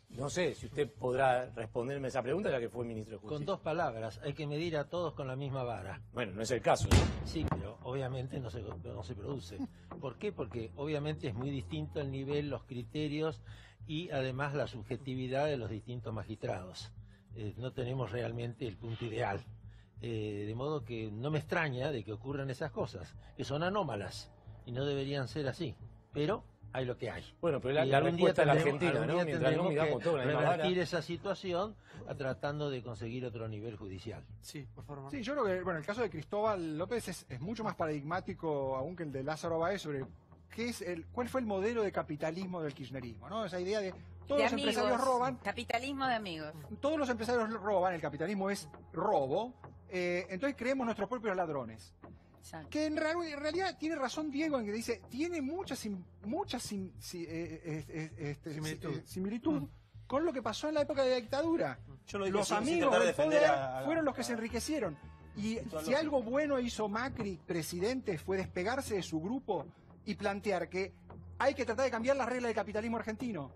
No sé si usted podrá responderme esa pregunta, ya que fue ministro de Justicia. Con 2 palabras, hay que medir a todos con la misma vara. Bueno, no es el caso, ¿no? Sí, pero obviamente no se produce. ¿Por qué? Porque obviamente es muy distinto el nivel, los criterios y además la subjetividad de los distintos magistrados. No tenemos realmente el punto ideal. De modo que no me extraña de que ocurran esas cosas, que son anómalas y no deberían ser así, pero hay lo que hay. Bueno, pero la respuesta de la Argentina, ¿no? Mientras no miramos todo en la revertir esa situación tratando de conseguir otro nivel judicial. Sí, por favor. Sí, yo creo que el caso de Cristóbal López es mucho más paradigmático aún que el de Lázaro Báez sobre cuál fue el modelo de capitalismo del kirchnerismo, ¿no? Esa idea de todos los empresarios roban. Capitalismo de amigos. Todos los empresarios roban, el capitalismo es robo. Entonces creemos nuestros propios ladrones. Exacto. Que en realidad tiene razón Diego en que dice, tiene mucha similitud con lo que pasó en la época de la dictadura. Los amigos del poder fueron los que se enriquecieron. Y si algo bueno hizo Macri, presidente, fue despegarse de su grupo y plantear que hay que tratar de cambiar las reglas del capitalismo argentino.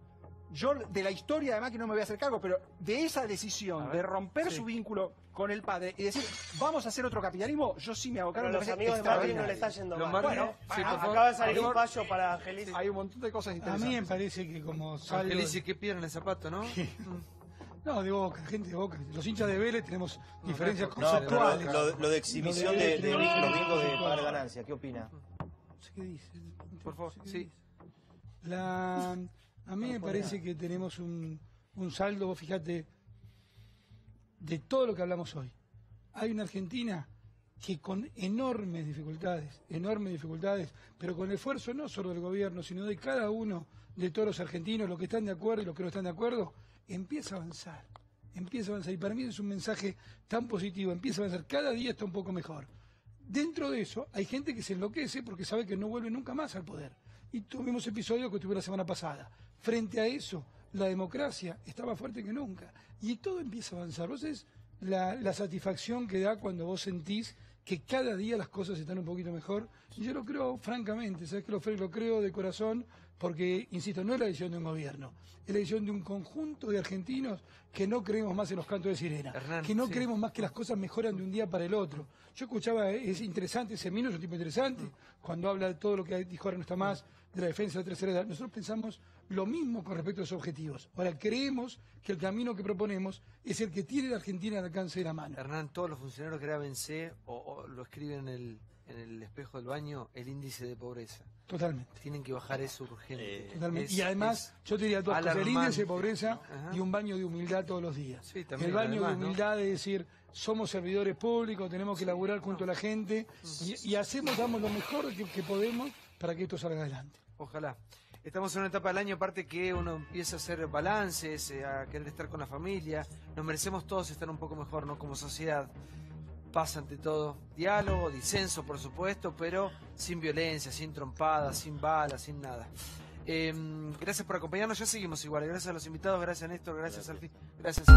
Yo de la historia de Macri no me voy a hacer cargo, pero de esa decisión de romper su vínculo con el padre y decir, vamos a hacer otro capitalismo, yo sí me hago cargo. Pero los amigos de Macri no le está yendo mal. Bueno, acaba de salir un fallo para Angelici. Hay un montón de cosas interesantes. A mí me parece que como saldo... Angelici, ¿qué pierden el zapato, no? No, de Boca, gente de Boca. Los hinchas de Vélez tenemos diferencias conceptuales. Lo de exhibición de los bingos de pagar ganancia, ¿qué opina? No sé qué dice. Por favor, sí. A mí me parece que tenemos un saldo, vos fíjate, de todo lo que hablamos hoy. Hay una Argentina que con enormes dificultades, pero con esfuerzo no solo del gobierno, sino de cada uno de todos los argentinos, los que están de acuerdo y los que no están de acuerdo, empieza a avanzar. Y para mí es un mensaje tan positivo, empieza a avanzar, cada día está un poco mejor. Dentro de eso hay gente que se enloquece porque sabe que no vuelve nunca más al poder. Y tuvimos episodios que tuvimos la semana pasada. Frente a eso, la democracia está más fuerte que nunca. Y todo empieza a avanzar. Vos es la satisfacción que da cuando vos sentís que cada día las cosas están un poquito mejor. Y yo lo creo francamente, ¿sabes qué? Lo creo de corazón porque, insisto, no es la decisión de un gobierno. Es la decisión de un conjunto de argentinos que no creemos más en los cantos de sirena. Que no creemos más que las cosas mejoran de un día para el otro. Yo escuchaba, es interesante, Semino es un tipo interesante, cuando habla de todo lo que dijo ahora no está más, de la defensa de la tercera edad. Nosotros pensamos lo mismo con respecto a los objetivos. Ahora, creemos que el camino que proponemos es el que tiene la Argentina al alcance de la mano. Hernán, todos los funcionarios grábense o lo escriben en el espejo del baño, el índice de pobreza. Totalmente. Tienen que bajar eso urgente. Totalmente. Y además, yo te diría dos cosas, el índice de pobreza y un baño de humildad todos los días. Sí, también, el baño además, de humildad de decir, somos servidores públicos, tenemos que laburar junto a la gente y damos lo mejor que podemos para que esto salga adelante. Ojalá. Estamos en una etapa del año aparte que uno empieza a hacer balances, a querer estar con la familia. Nos merecemos todos estar un poco mejor, ¿no? Como sociedad. Pasa ante todo diálogo, disenso, por supuesto, pero sin violencia, sin trompadas, sin balas, sin nada. Gracias por acompañarnos. Ya seguimos igual. Gracias a los invitados, gracias a Néstor, gracias. Alfie. Gracias.